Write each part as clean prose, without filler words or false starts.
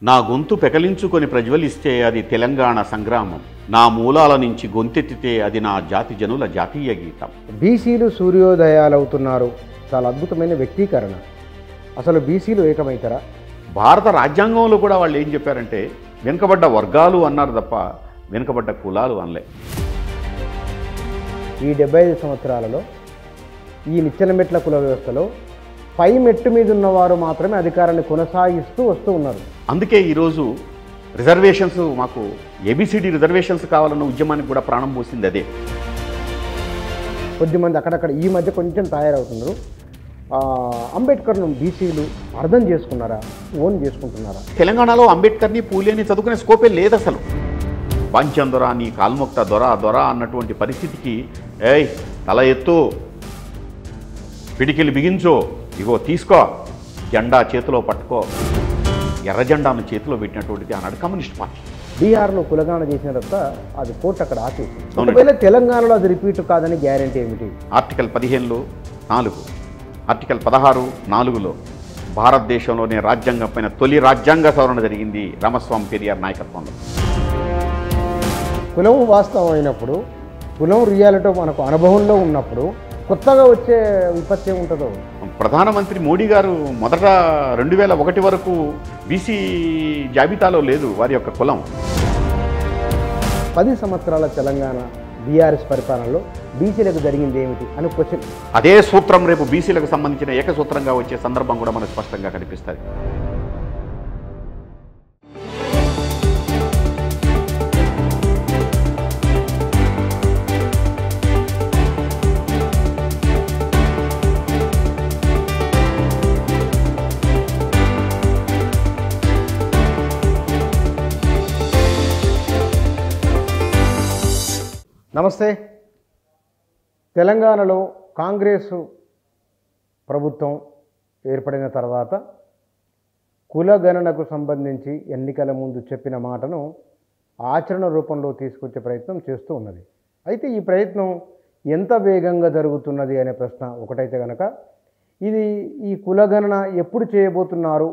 నా గొంతు పెకలించుకొని ప్రజ్వలిస్తే అది తెలంగాణ సంగ్రామం. నా మూలాల నుంచి గొంతెత్తితే అది నా జాతి జనుల జాతీయ గీతం. బీసీలు సూర్యోదయాలవుతున్నారు. చాలా అద్భుతమైన వ్యక్తీకరణ. అసలు బీసీలు ఏకమైతారా? భారత రాజ్యాంగంలో కూడా వాళ్ళు ఏం చెప్పారంటే వెనుకబడ్డ వర్గాలు అన్నారు తప్ప వెనుకబడ్డ కులాలు అనలే. ఈ 75 సంవత్సరాలలో ఈ నిచ్చెన మెట్ల కుల వ్యవస్థలో పై మెట్టు మీద ఉన్నవారు మాత్రమే అధికారాన్ని కొనసాగిస్తూ వస్తూ ఉన్నారు. అందుకే ఈరోజు రిజర్వేషన్స్, మాకు ఏబిసిడి రిజర్వేషన్స్ కావాలన్న ఉద్యమానికి కూడా ప్రాణం పోసింది అదే. కొద్దిమంది అక్కడక్కడ ఈ మధ్య కొంచెం తయారవుతున్నారు. అంబేద్కర్ను బీసీలు అర్థం చేసుకున్నారా, ఓన్ చేసుకుంటున్నారా? తెలంగాణలో అంబేద్కర్ని పూలేని చదువుకునే స్కోపే లేదు అసలు. పంచం దొర, నీ కాల్ముక్త దొర దొర అన్నటువంటి పరిస్థితికి ఏయ్ తల ఎత్తు, పిడికిలు బిగించో, ఇగో తీసుకో, జెండా చేతిలో పట్టుకో, ఎర్ర జెండాను చేతిలో పెట్టినటువంటిది ఆనాడు కమ్యూనిస్ట్ పార్టీ. బీహార్లో కులగాన చేసిన తర్వాత అది కోర్టు అక్కడ ఆపేసి, ఒకవేళ తెలంగాణలో అది రిపీట్ కాదని గ్యారంటీ ఏమిటి? ఆర్టికల్ 15లో 4, ఆర్టికల్ 16(4)లో భారతదేశంలోనే రాజ్యాంగం పైన తొలి రాజ్యాంగ సవరణ జరిగింది రామస్వామి పెరియార్ నాయకత్వంలో. కులం వాస్తవం అయినప్పుడు, కులం రియాలిటీ మనకు అనుభవంలో ఉన్నప్పుడు కొత్తగా వచ్చే విపత్తి ఏముంటుందో. ప్రధానమంత్రి మోడీ గారు మొదట 2001 వరకు బీసీ జాబితాలో లేదు వారి యొక్క కులం. 10 సంవత్సరాల తెలంగాణ బీఆర్ఎస్ పరిపాలనలో బీసీలకు జరిగింది ఏమిటి అని క్వశ్చన్. అదే సూత్రం రేపు బీసీలకు సంబంధించిన ఏకసూత్రంగా వచ్చే సందర్భం కూడా మనకు స్పష్టంగా కనిపిస్తుంది. నమస్తే. తెలంగాణలో కాంగ్రెస్ ప్రభుత్వం ఏర్పడిన తర్వాత కులగణనకు సంబంధించి ఎన్నికల ముందు చెప్పిన మాటను ఆచరణ రూపంలో తీసుకొచ్చే ప్రయత్నం చేస్తూ ఉన్నది. అయితే ఈ ప్రయత్నం ఎంత వేగంగా జరుగుతున్నది అనే ప్రశ్న ఒకటైతే కనుక, ఈ కులగణన ఎప్పుడు చేయబోతున్నారు?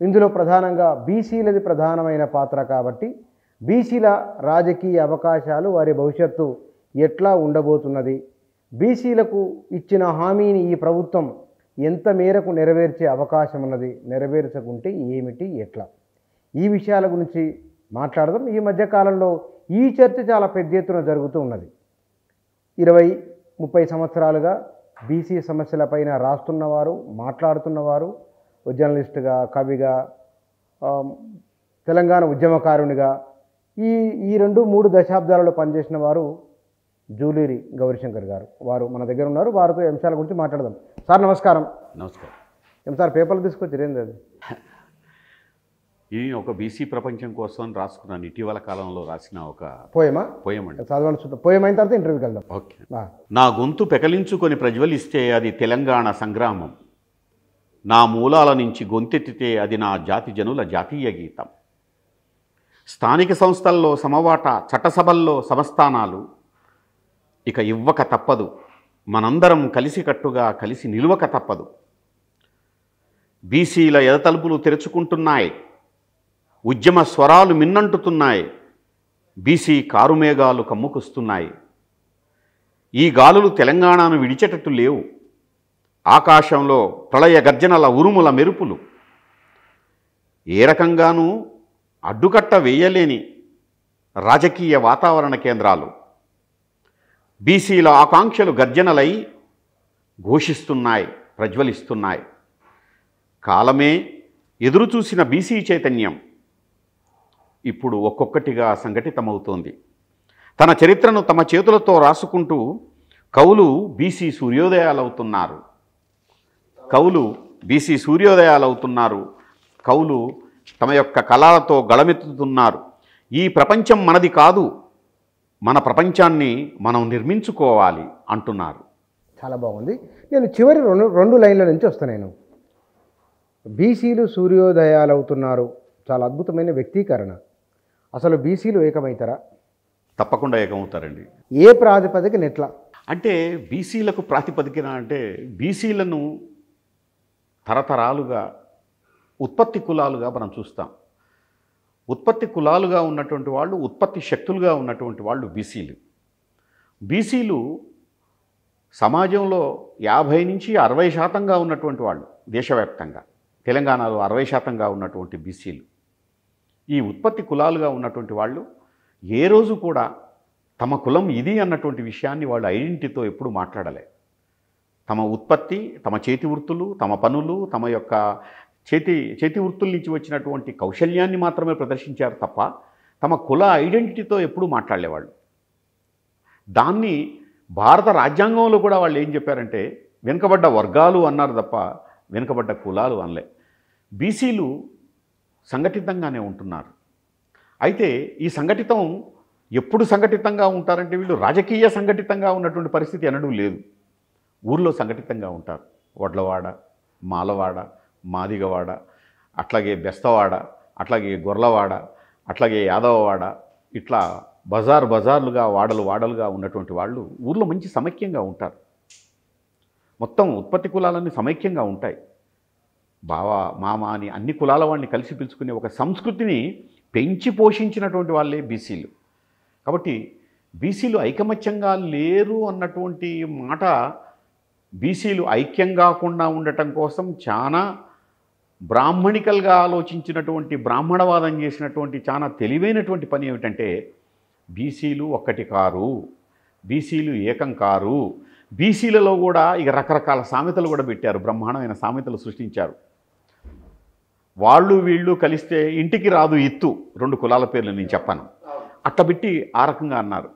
ఇందులో ప్రధానంగా బీసీలది ప్రధానమైన పాత్ర కాబట్టి బీసీల రాజకీయ అవకాశాలు, వారి భవిష్యత్తు ఎట్లా ఉండబోతున్నది, బీసీలకు ఇచ్చిన హామీని ఈ ప్రభుత్వం ఎంత మేరకు నెరవేర్చే అవకాశం ఉన్నది, నెరవేర్చకుంటే ఏమిటి, ఎట్లా, ఈ విషయాల గురించి మాట్లాడదాం. ఈ మధ్యకాలంలో ఈ చర్చ చాలా పెద్ద ఎత్తున జరుగుతూ ఉన్నది. 20-30 సంవత్సరాలుగా బీసీ సమస్యలపైన రాస్తున్నవారు, మాట్లాడుతున్నవారు, జర్నలిస్టుగా, కవిగా, తెలంగాణ ఉద్యమకారునిగా ఈ 2-3 దశాబ్దాలలో పనిచేసిన వారు జూలూరి గౌరీశంకర్ గారు. వారు మన దగ్గర ఉన్నారు. వారితో అంశాల గురించి మాట్లాడదాం. సార్ నమస్కారం. నమస్కారం. ఏం సార్ పేపర్లు తీసుకొచ్చారు? ఏంది అది? ఇది ఒక బీసీ ప్రపంచం కోసం రాసుకున్నాను. ఇటీవల కాలంలో రాసిన ఒక పోయం అండి. చదవండి చూద్దాం. పోయం అయిన తర్వాత ఇంటర్వ్యూకి వెళ్దాం. ఓకే. నా గొంతు పెకలించుకొని ప్రజ్వలిస్తే అది తెలంగాణ సంగ్రామం. నా మూలాల నుంచి గొంతెత్తితే అది నా జాతి జనుల జాతీయ గీతం. స్థానిక సంస్థల్లో సమవాట, చట్టసభల్లో సమస్థానాలు ఇక ఇవ్వక తప్పదు. మనందరం కలిసికట్టుగా కలిసి నిలువక తప్పదు. బీసీల ఎదతలుపులు తెరుచుకుంటున్నాయి, ఉద్యమ స్వరాలు మిన్నంటుతున్నాయి, బీసీ కారుమేఘాలు కమ్ముకొస్తున్నాయి. ఈ గాలులు తెలంగాణను విడిచేటట్టు లేవు. ఆకాశంలో ప్రళయ గర్జనల ఉరుముల మెరుపులు. ఏ రకంగానూ అడ్డుకట్ట వేయలేని రాజకీయ వాతావరణ కేంద్రాలు. బీసీల ఆకాంక్షలు గర్జనలై ఘోషిస్తున్నాయి, ప్రజ్వలిస్తున్నాయి. కాలమే ఎదురుచూసిన బీసీ చైతన్యం ఇప్పుడు ఒక్కొక్కటిగా సంఘటితమవుతోంది. తన చరిత్రను తమ చేతులతో రాసుకుంటూ కవులు బీసీ సూర్యోదయాలవుతున్నారు. కవులు తమ యొక్క కళలతో గళమెత్తుతున్నారు. ఈ ప్రపంచం మనది కాదు, మన ప్రపంచాన్ని మనం నిర్మించుకోవాలి అంటున్నారు. చాలా బాగుంది. నేను చివరి రెండు లైన్ల నుంచి వస్తాను. నేను బీసీలు సూర్యోదయాలవుతున్నారు, చాలా అద్భుతమైన వ్యక్తీకరణ. అసలు బీసీలు ఏకమైతారా? తప్పకుండా ఏకమవుతారండి. ఏ ప్రాతిపదికన, ఎట్లా? అంటే బీసీలకు ప్రాతిపదికన అంటే బీసీలను తరతరాలుగా ఉత్పత్తి కులాలుగా మనం చూస్తాం. ఉత్పత్తి కులాలుగా ఉన్నటువంటి వాళ్ళు, ఉత్పత్తి శక్తులుగా ఉన్నటువంటి వాళ్ళు బీసీలు. బీసీలు సమాజంలో 50 నుంచి 60% ఉన్నటువంటి వాళ్ళు దేశవ్యాప్తంగా. తెలంగాణలో 60% ఉన్నటువంటి బీసీలు. ఈ ఉత్పత్తి కులాలుగా ఉన్నటువంటి వాళ్ళు ఏ రోజు కూడా తమ కులం ఇది అన్నటువంటి విషయాన్ని వాళ్ళు ఐడెంటిటీతో ఎప్పుడు మాట్లాడలే. తమ ఉత్పత్తి, తమ చేతి వృత్తులు, తమ పనులు, తమ యొక్క చేతి వృత్తుల నుంచి వచ్చినటువంటి కౌశల్యాన్ని మాత్రమే ప్రదర్శించారు తప్ప తమ కుల ఐడెంటిటీతో ఎప్పుడూ మాట్లాడలేవాళ్ళు. దాన్ని భారత రాజ్యాంగంలో కూడా వాళ్ళు ఏం చెప్పారంటే వెనుకబడ్డ వర్గాలు అన్నారు తప్ప వెనుకబడ్డ కులాలు అనలే. బీసీలు సంఘటితంగానే ఉంటున్నారు. అయితే ఈ సంఘటితం ఎప్పుడు సంఘటితంగా ఉంటారంటే వీళ్ళు రాజకీయ సంఘటితంగా ఉన్నటువంటి పరిస్థితి ఎన్నడూ లేదు. ఊర్లో సంఘటితంగా ఉంటారు. వడ్లవాడ, మాలవాడ, మాదిగవాడ, అట్లాగే బెస్తవాడ, అట్లాగే గొర్లవాడ, అట్లాగే యాదవవాడ, ఇట్లా బజార్లుగా వాడలుగా ఉన్నటువంటి వాళ్ళు ఊర్లో మంచి సమైక్యంగా ఉంటారు. మొత్తం ఉత్పత్తి కులాలన్నీ సమైక్యంగా ఉంటాయి. బావ, మామ అని అన్ని కులాల వాళ్ళని కలిసి పిలుచుకునే ఒక సంస్కృతిని పెంచి పోషించినటువంటి వాళ్ళే బీసీలు. కాబట్టి బీసీలు ఐకమత్యంగా లేరు అన్నటువంటి మాట బీసీలు ఐక్యం కాకుండా ఉండటం కోసం చాలా బ్రాహ్మణికల్గా ఆలోచించినటువంటి, బ్రాహ్మణవాదం చేసినటువంటి చాలా తెలివైనటువంటి పని ఏమిటంటే బీసీలు ఒక్కటి కారు, బీసీలు ఏకం కారు. బీసీలలో కూడా ఇక రకరకాల సామెతలు కూడా పెట్టారు, బ్రహ్మాండమైన సామెతలు సృష్టించారు. వాళ్ళు వీళ్ళు కలిస్తే ఇంటికి రాదు ఇత్తు, 2 కులాల పేర్లు నేను చెప్పాను. అట్లా పెట్టి ఆ రకంగా అన్నారు.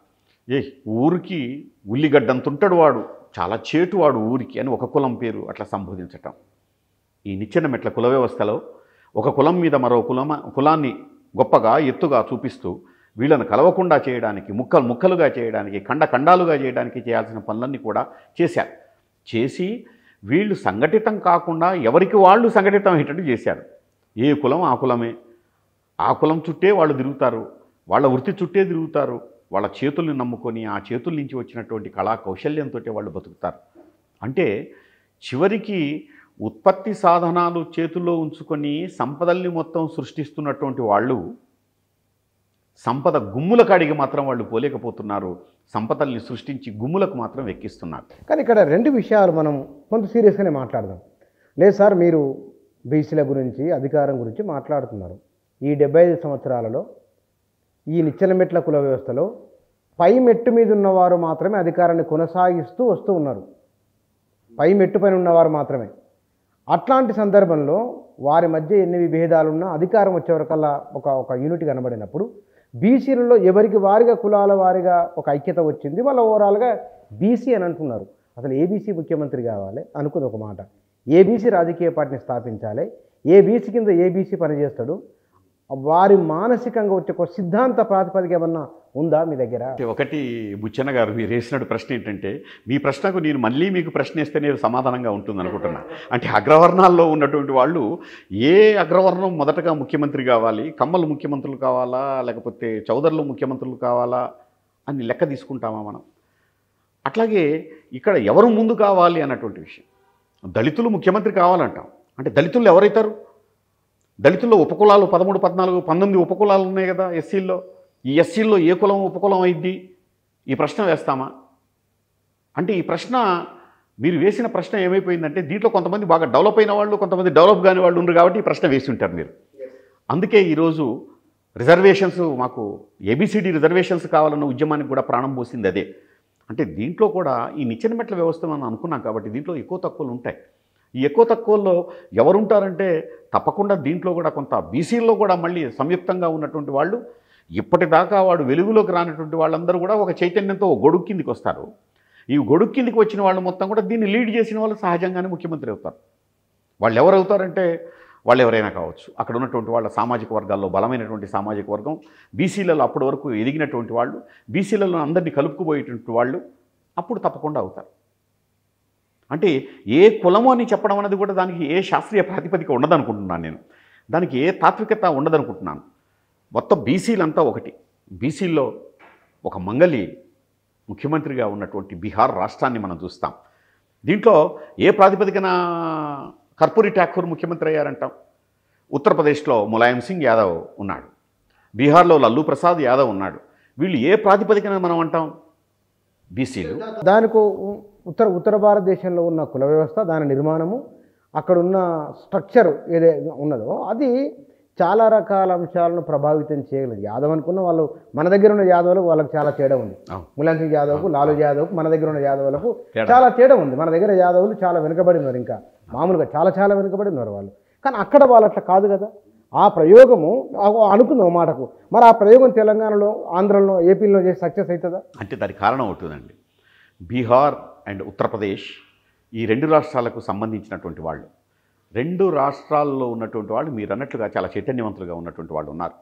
ఊరికి ఉల్లిగడ్డంతుంటాడు వాడు, చాలా చేటువాడు ఊరికి అని ఒక కులం పేరు అట్లా సంబోధించటం. ఈ నిచ్చెన మెట్ల కుల వ్యవస్థలో ఒక కులం మీద మరో కులాన్ని గొప్పగా ఎత్తుగా చూపిస్తూ వీళ్ళను కలవకుండా చేయడానికి, ముక్కలుగా చేయడానికి, ఖండాలుగా చేయడానికి చేయాల్సిన పనులన్నీ కూడా చేశారు. చేసి వీళ్ళు సంఘటితం కాకుండా ఎవరికి వాళ్ళు సంఘటితం అయ్యేటట్టు చేశారు. ఏ కులం ఆ కులమే, ఆ కులం చుట్టే వాళ్ళు తిరుగుతారు, వాళ్ళ వృత్తి చుట్టే తిరుగుతారు, వాళ్ళ చేతుల్ని నమ్ముకొని ఆ చేతుల నుంచి వచ్చినటువంటి కళా కౌశల్యంతో వాళ్ళు బతుకుతారు. అంటే చివరికి ఉత్పత్తి సాధనాలు చేతుల్లో ఉంచుకొని సంపదల్ని మొత్తం సృష్టిస్తున్నటువంటి వాళ్ళు సంపద గుమ్ముల కాడికి మాత్రం వాళ్ళు పోలేకపోతున్నారు. సంపదల్ని సృష్టించి గుమ్ములకు మాత్రం ఎక్కిస్తున్నారు. కానీ ఇక్కడ 2 విషయాలు మనం కొంత సీరియస్గానే మాట్లాడదాం. లేదు సార్, మీరు బీసీల గురించి, అధికారం గురించి మాట్లాడుతున్నారు. ఈ 75 సంవత్సరాలలో ఈ నిచ్చెన మెట్ల కుల వ్యవస్థలో పై మెట్టు మీద ఉన్నవారు మాత్రమే అధికారాన్ని కొనసాగిస్తూ వస్తూ ఉన్నారు. పై మెట్టు పైన ఉన్నవారు మాత్రమే. అట్లాంటి సందర్భంలో వారి మధ్య ఎన్ని విభేదాలున్నా అధికారం వచ్చేవరకల్లా ఒక యూనిట్ కనబడినప్పుడు బీసీలలో ఎవరికి వారిగా కులాల వారిగా ఒక ఐక్యత వచ్చింది. వాళ్ళ ఓవరాల్గా బీసీ అని అంటున్నారు. అసలు ఏబీసీ ముఖ్యమంత్రి కావాలి అనుకుంది ఒక మాట, ఏబీసీ రాజకీయ పార్టీని స్థాపించాలి, ఏ బీసీ కింద ఏబీసీ పనిచేస్తాడు, వారి మానసికంగా వచ్చే ఒక సిద్ధాంత ప్రాతిపదిక ఏమన్నా ఉందా మీ దగ్గర? ఒకటి బుచ్చన్న గారు మీరు వేసిన ప్రశ్న ఏంటంటే, మీ ప్రశ్నకు నేను మళ్ళీ మీకు ప్రశ్న వేస్తేనే సమాధానంగా ఉంటుంది అనుకుంటున్నా. అంటే అగ్రవర్ణాల్లో ఉన్నటువంటి వాళ్ళు ఏ అగ్రవర్ణం మొదటగా ముఖ్యమంత్రి కావాలి, కమ్మలు ముఖ్యమంత్రులు కావాలా లేకపోతే చౌదరులు ముఖ్యమంత్రులు కావాలా అని లెక్క తీసుకుంటామా మనం? అట్లాగే ఇక్కడ ఎవరు ముందు కావాలి అన్నటువంటి విషయం, దళితులు ముఖ్యమంత్రి కావాలంటాం. అంటే దళితులు ఎవరైతారు? దళితుల్లో ఉపకులాలు 13, 14, 19 ఉపకులాలు ఉన్నాయి కదా ఎస్సీల్లో. ఈ ఎస్సీల్లో ఏ కులం ఉపకులం అయింది? ఈ ప్రశ్న వేస్తామా? అంటే ఈ ప్రశ్న మీరు వేసిన ప్రశ్న ఏమైపోయిందంటే దీంట్లో కొంతమంది బాగా డెవలప్ అయిన వాళ్ళు, కొంతమంది డెవలప్ కాని వాళ్ళు ఉన్నారు కాబట్టి ఈ ప్రశ్న వేసి ఉంటారు మీరు. అందుకే ఈరోజు రిజర్వేషన్స్, మాకు ఏబిసిడి రిజర్వేషన్స్ కావాలన్న ఉద్యమానికి కూడా ప్రాణం పోసింది అదే. అంటే దీంట్లో కూడా ఈ నిచ్చెన మెట్ల వ్యవస్థ మనం అనుకున్నాం కాబట్టి దీంట్లో ఎక్కువ తక్కువలు ఉంటాయి. ఈ ఎక్కువ తక్కువల్లో ఎవరుంటారంటే తప్పకుండా దీంట్లో కూడా కొంత బీసీల్లో కూడా మళ్ళీ సంయుక్తంగా ఉన్నటువంటి వాళ్ళు, ఇప్పటిదాకా వాడు వెలుగులోకి రానటువంటి వాళ్ళందరూ కూడా ఒక చైతన్యంతో గొడుగు కిందికి వస్తారు. ఈ గొడుగు కిందికి వచ్చిన వాళ్ళు మొత్తం కూడా దీన్ని లీడ్ చేసిన వాళ్ళు సహజంగానే ముఖ్యమంత్రి అవుతారు. వాళ్ళు ఎవరు అవుతారంటే వాళ్ళు ఎవరైనా కావచ్చు. అక్కడ ఉన్నటువంటి వాళ్ళ సామాజిక వర్గాల్లో బలమైనటువంటి సామాజిక వర్గం, బీసీలలో అప్పటి వరకు ఎదిగినటువంటి వాళ్ళు, బీసీలలో అందరినీ కలుపుకుపోయేటువంటి వాళ్ళు అప్పుడు తప్పకుండా అవుతారు. అంటే ఏ కులము అని చెప్పడం అనేది కూడా దానికి ఏ శాస్త్రీయ ప్రాతిపదిక ఉండదనుకుంటున్నాను నేను, దానికి ఏ తాత్వికత ఉండదనుకుంటున్నాను. మొత్తం బీసీలంతా ఒకటి. బీసీల్లో ఒక మంగలి ముఖ్యమంత్రిగా ఉన్నటువంటి బీహార్ రాష్ట్రాన్ని మనం చూస్తాం. దీంట్లో ఏ ప్రాతిపదికన కర్పూరి ఠాకూర్ ముఖ్యమంత్రి అయ్యారంటాం? ఉత్తరప్రదేశ్లో ములాయం సింగ్ యాదవ్ ఉన్నాడు. బీహార్లో లల్లూ ప్రసాద్ యాదవ్ ఉన్నాడు. వీళ్ళు ఏ ప్రాతిపదికన మనం అంటాం బీసీలు? దానికి ఉత్తర భారతదేశంలో ఉన్న కుల వ్యవస్థ, దాని నిర్మాణము, అక్కడ ఉన్న స్ట్రక్చర్ ఏదైతే ఉన్నదో అది చాలా రకాల అంశాలను ప్రభావితం చేయగలదు. యాదవ్ అనుకున్న వాళ్ళు, మన దగ్గర ఉన్న యాదవులకు వాళ్ళకి చాలా తేడా ఉంది. ములాయం సింగ్ యాదవ్కు, లాలూ యాదవ్కు, మన దగ్గర ఉన్న యాదవులకు చాలా తేడా ఉంది. మన దగ్గర యాదవులు చాలా వెనుకబడి ఉన్నారు, ఇంకా మామూలుగా చాలా వెనుకబడి ఉన్నారు వాళ్ళు. కానీ అక్కడ వాళ్ళు అట్లా కాదు కదా. ఆ ప్రయోగము అనుకుందాం మాటకు, మరి ఆ ప్రయోగం తెలంగాణలో, ఆంధ్రలో, ఏపీలో చేసి సక్సెస్ అవుతుందా? అంటే దానికి కారణం అవుతుందండి. బీహార్ అండ్ ఉత్తరప్రదేశ్ ఈ 2 రాష్ట్రాలకు సంబంధించినటువంటి వాళ్ళు, 2 రాష్ట్రాల్లో ఉన్నటువంటి వాళ్ళు మీరు అన్నట్లుగా చాలా చైతన్యవంతులుగా ఉన్నటువంటి వాళ్ళు ఉన్నారు.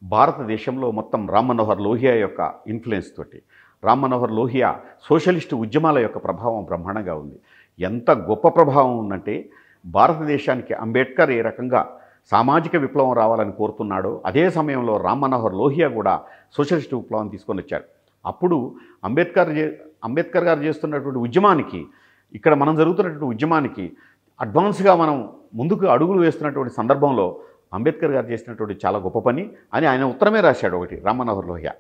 భారతదేశంలో మొత్తం రామ్ మనోహర్ లోహియా యొక్క ఇన్ఫ్లుయెన్స్ తోటి, రామ్ మనోహర్ లోహియా సోషలిస్టు ఉద్యమాల యొక్క ప్రభావం బ్రహ్మాండంగా ఉంది. ఎంత గొప్ప ప్రభావం ఉందంటే, భారతదేశానికి అంబేద్కర్ ఏ రకంగా సామాజిక విప్లవం రావాలని కోరుతున్నాడో, అదే సమయంలో రామ్ మనోహర్ లోహియా కూడా సోషలిస్టు విప్లవం తీసుకొని వచ్చాడు. అప్పుడు అంబేద్కర్ గారు చేస్తున్నటువంటి ఉద్యమానికి, ఇక్కడ మనం జరుగుతున్నటువంటి ఉద్యమానికి అడ్వాన్స్గా మనం ముందుకు అడుగులు వేస్తున్నటువంటి సందర్భంలో అంబేద్కర్ గారు చేసినటువంటి చాలా గొప్ప పని అని ఆయన ఉత్తరమే రాశాడు ఒకటి, రామ్ మనోహర్ లోహియా.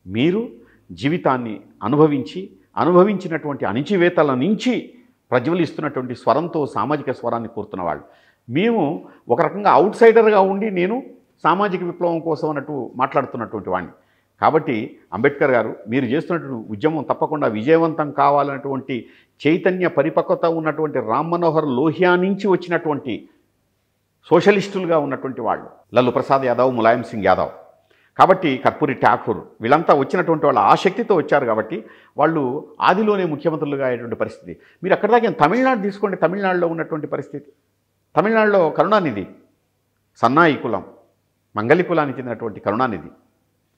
మీరు జీవితాన్ని అనుభవించినటువంటి అణిచివేతల నుంచి ప్రజ్వలిస్తున్నటువంటి స్వరంతో సామాజిక స్వరాన్ని కోరుతున్న వాళ్ళు. మేము ఒక రకంగా అవుట్ సైడర్గా ఉండి నేను సామాజిక విప్లవం కోసం అన్నట్టు మాట్లాడుతున్నటువంటి వాడిని. కాబట్టి అంబేద్కర్ గారు మీరు చేస్తున్నటువంటి ఉద్యమం తప్పకుండా విజయవంతం కావాలన్నటువంటి చైతన్య పరిపక్వత ఉన్నటువంటి రామ్ మనోహర్ లోహియా నుంచి వచ్చినటువంటి సోషలిస్టులుగా ఉన్నటువంటి వాళ్ళు లల్లూ ప్రసాద్ యాదవ్, ములాయం సింగ్ యాదవ్, కాబట్టి కర్పూరి ఠాకూర్, వీళ్ళంతా వచ్చినటువంటి వాళ్ళు ఆ శక్తితో వచ్చారు. కాబట్టి వాళ్ళు ఆదిలోనే ముఖ్యమంత్రులుగా అయ్యేటువంటి పరిస్థితి. మీరు అక్కడ దాకా తమిళనాడు తీసుకోండి, తమిళనాడులో ఉన్నటువంటి పరిస్థితి. తమిళనాడులో కరుణానిధి సన్నాయి కులం, మంగళి కులానికి చెందినటువంటి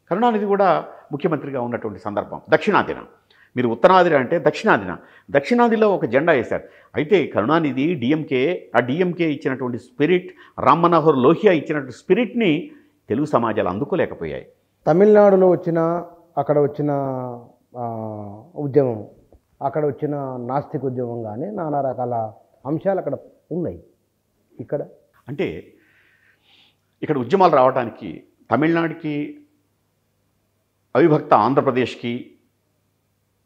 కరుణానిధి కూడా ముఖ్యమంత్రిగా ఉన్నటువంటి సందర్భం. దక్షిణాదిన, మీరు ఉత్తరాదిన అంటే దక్షిణాదిలో ఒక జెండా వేశారు. అయితే కరుణానిధి డిఎంకే ఇచ్చినటువంటి స్పిరిట్, రామ్ మనోహర్ లోహియా ఇచ్చినటువంటి స్పిరిట్ని తెలుగు సమాజాలు అందుకోలేకపోయాయి. తమిళనాడులో అక్కడ వచ్చిన ఉద్యమం, అక్కడ వచ్చిన నాస్తిక ఉద్యమం కానీ నానా రకాల అంశాలు అక్కడ ఉన్నాయి. ఇక్కడ ఉద్యమాలు రావడానికి తమిళనాడుకి, అవిభక్త ఆంధ్రప్రదేశ్కి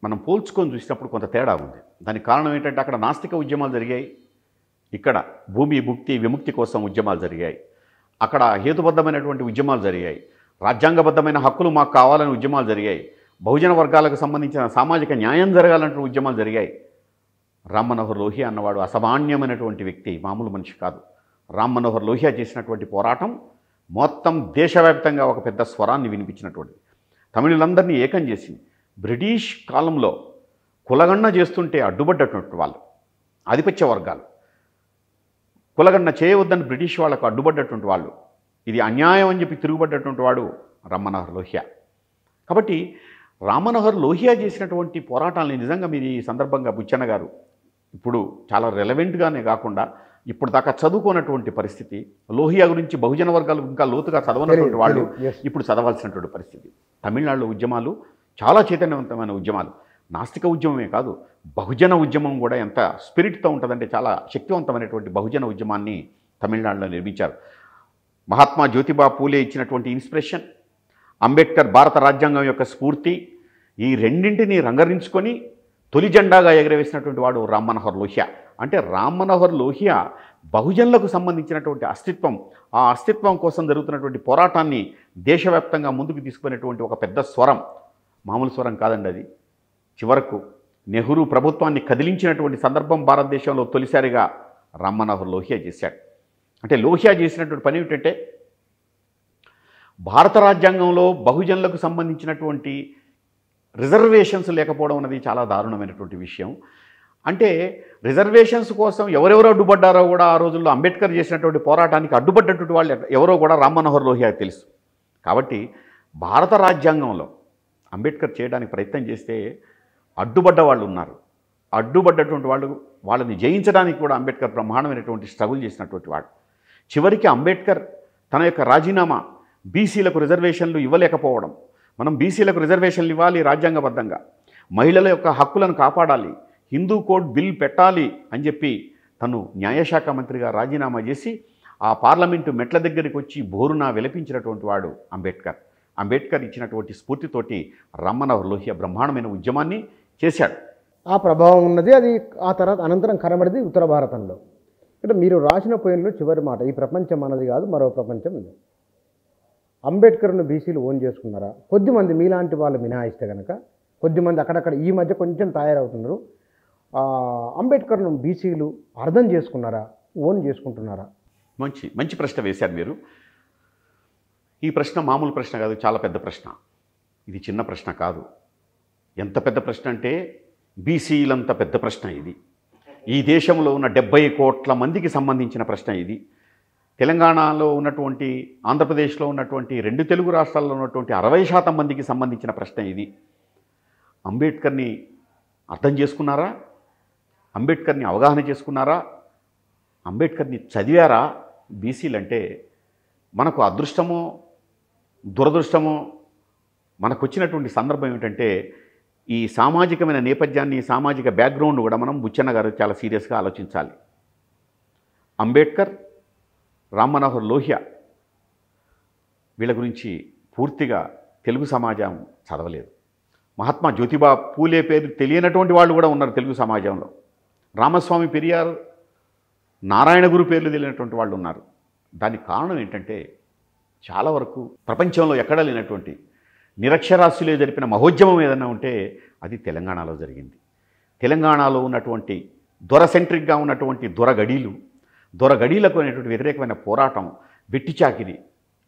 మనం పోల్చుకొని చూసినప్పుడు కొంత తేడా ఉంది. దానికి కారణం ఏంటంటే, అక్కడ నాస్తిక ఉద్యమాలు జరిగాయి, ఇక్కడ భూమి భుక్తి విముక్తి కోసం ఉద్యమాలు జరిగాయి. అక్కడ హేతుబద్ధమైనటువంటి ఉద్యమాలు జరిగాయి, రాజ్యాంగబద్ధమైన హక్కులు మాకు కావాలని ఉద్యమాలు జరిగాయి, బహుజన వర్గాలకు సంబంధించిన సామాజిక న్యాయం జరగాలంటే ఉద్యమాలు జరిగాయి. రామ్ మనోహర్ లోహియా అన్నవాడు అసామాన్యమైనటువంటి వ్యక్తి, మామూలు మనిషి కాదు. రామ్ మనోహర్ లోహియా చేసినటువంటి పోరాటం మొత్తం దేశవ్యాప్తంగా ఒక పెద్ద స్వరాన్ని వినిపించినటువంటి, తమిళులందరినీ ఏకం చేసి, బ్రిటిష్ కాలంలో కులగణన చేస్తుంటే అడ్డుపడ్డటువంటి వాళ్ళు, ఆధిపత్య వర్గాలు కులగణన చేయవద్దని బ్రిటిష్ వాళ్ళకు అడ్డుపడ్డటువంటి వాళ్ళు, ఇది అన్యాయం అని చెప్పి తిరుగుబడ్డటువంటి వాడు రామ్ మనోహర్ లోహియా. కాబట్టి రామ్ మనోహర్ లోహియా చేసినటువంటి పోరాటాలని నిజంగా మీరు ఈ సందర్భంగా బుచ్చన్న గారు ఇప్పుడు చాలా రెలవెంట్గానే కాకుండా ఇప్పుడు దాకా చదువుకున్నటువంటి పరిస్థితి, లోహియా గురించి బహుజన వర్గాలు ఇంకా లోతుగా చదవనటువంటి వాళ్ళు ఇప్పుడు చదవాల్సినటువంటి పరిస్థితి. తమిళనాడులో ఉద్యమాలు చాలా చైతన్యవంతమైన ఉద్యమాలు, నాస్తిక ఉద్యమమే కాదు, బహుజన ఉద్యమం కూడా ఎంత స్పిరిట్తో ఉంటుందంటే చాలా శక్తివంతమైనటువంటి బహుజన ఉద్యమాన్ని తమిళనాడులో నిర్మించారు. మహాత్మా జ్యోతిబా పూలే ఇచ్చినటువంటి ఇన్స్పిరేషన్, అంబేద్కర్ భారత రాజ్యాంగం యొక్క స్ఫూర్తి, ఈ రెండింటినీ రంగరించుకొని తొలి జెండాగా ఎగరవేసినటువంటి వాడు రామ్ మనోహర్ లోహియా. అంటే రామ్ మనోహర్ లోహియా బహుజనులకు సంబంధించినటువంటి అస్తిత్వం, ఆ అస్తిత్వం కోసం జరుగుతున్నటువంటి పోరాటాన్ని దేశవ్యాప్తంగా ముందుకు తీసుకునేటువంటి ఒక పెద్ద స్వరం, మామూలు స్వరం కాదండి అది. చివరకు నెహ్రూ ప్రభుత్వాన్ని కదిలించినటువంటి సందర్భం భారతదేశంలో తొలిసారిగా రామ్ మనోహర్ లోహియా చేశాడు. అంటే లోహియా చేసినటువంటి పని ఏమిటంటే, భారత రాజ్యాంగంలో బహుజనులకు సంబంధించినటువంటి రిజర్వేషన్స్ లేకపోవడం అనేది చాలా దారుణమైనటువంటి విషయం. అంటే రిజర్వేషన్స్ కోసం ఎవరెవరు అడ్డుపడ్డారో కూడా ఆ రోజుల్లో అంబేద్కర్ చేసినటువంటి పోరాటానికి అడ్డుపడ్డటువంటి వాళ్ళు ఎవరో కూడా రామ్ మనోహర్ లోహియా తెలుసు. కాబట్టి భారత రాజ్యాంగంలో అంబేద్కర్ చేయడానికి ప్రయత్నం చేస్తే అడ్డుపడ్డ వాళ్ళు ఉన్నారు. అడ్డుపడ్డటువంటి వాళ్ళని జయించడానికి కూడా అంబేద్కర్ బ్రహ్మాండమైనటువంటి స్ట్రగుల్ చేసినటువంటి వాడు. చివరికి అంబేద్కర్ తన యొక్క రాజీనామా, బీసీలకు రిజర్వేషన్లు ఇవ్వలేకపోవడం, మనం బీసీలకు రిజర్వేషన్లు ఇవ్వాలి రాజ్యాంగబద్ధంగా, మహిళల యొక్క హక్కులను కాపాడాలి, హిందూ కోడ్ బిల్ పెట్టాలి అని చెప్పి తను న్యాయశాఖ మంత్రిగా రాజీనామా చేసి ఆ పార్లమెంటు మెట్ల దగ్గరికి వచ్చి బోరున విలపించినటువంటి వాడు అంబేద్కర్. అంబేద్కర్ ఇచ్చినటువంటి స్ఫూర్తితోటి రామ్మనోహర్ లోహియా బ్రహ్మాండమైన ఉద్యమాన్ని చేశాడు. ఆ ప్రభావం ఉన్నది. అది ఆ తర్వాత అనంతరం కనబడింది ఉత్తర భారతంలో. అంటే మీరు రాసిన పోయినలో చివరి మాట, ఈ ప్రపంచం అన్నది కాదు, మరో ప్రపంచం ఉంది. అంబేద్కర్ను బీసీలు ఓన్ చేసుకున్నారా? కొద్దిమంది మీలాంటి వాళ్ళు మినహాయిస్తే కనుక కొద్దిమంది అక్కడక్కడ ఈ మధ్య కొంచెం తయారవుతున్నారు. అంబేద్కర్ను బీసీలు అర్థం చేసుకున్నారా, ఓన్ చేసుకుంటున్నారా? మంచి ప్రశ్న వేశారు మీరు. ఈ ప్రశ్న మామూలు ప్రశ్న కాదు, చాలా పెద్ద ప్రశ్న. ఇది చిన్న ప్రశ్న కాదు. ఎంత పెద్ద ప్రశ్న అంటే బీసీలంత పెద్ద ప్రశ్న ఇది. ఈ దేశంలో ఉన్న 70 కోట్ల మందికి సంబంధించిన ప్రశ్న ఇది. తెలంగాణలో ఉన్నటువంటి, ఆంధ్రప్రదేశ్లో ఉన్నటువంటి 2 తెలుగు రాష్ట్రాల్లో ఉన్నటువంటి 60% మందికి సంబంధించిన ప్రశ్న ఇది. అంబేద్కర్ని అర్థం చేసుకున్నారా? అంబేద్కర్ని అవగాహన చేసుకున్నారా? అంబేద్కర్ని చదివారా? బీసీలంటే మనకు అదృష్టమో దురదృష్టమో మనకు వచ్చినటువంటి సందర్భం ఏమిటంటే, ఈ సామాజికమైన నేపథ్యాన్ని, సామాజిక బ్యాక్గ్రౌండ్ కూడా మనం బుచ్చన్న గారు చాలా సీరియస్గా ఆలోచించాలి. అంబేద్కర్, రామ్మనోహర్ లోహియా వీళ్ళ గురించి పూర్తిగా తెలుగు సమాజం చదవలేదు. మహాత్మా జ్యోతిబా పూలే పేరు తెలియనటువంటి వాళ్ళు కూడా ఉన్నారు తెలుగు సమాజంలో. రామస్వామి పెరియార్, నారాయణ గురు పేర్లు తెలియనటువంటి వాళ్ళు ఉన్నారు. దానికి కారణం ఏంటంటే, చాలా వరకు ప్రపంచంలో ఎక్కడా లేనటువంటి నిరక్షరాస్యులే జరిపిన మహోద్యమం ఏదైనా ఉంటే అది తెలంగాణలో జరిగింది. తెలంగాణలో ఉన్నటువంటి దొరసెంట్రిక్గా ఉన్నటువంటి దొరగడీలకు అనేటువంటి వ్యతిరేకమైన పోరాటం వెట్టి చాకిరి.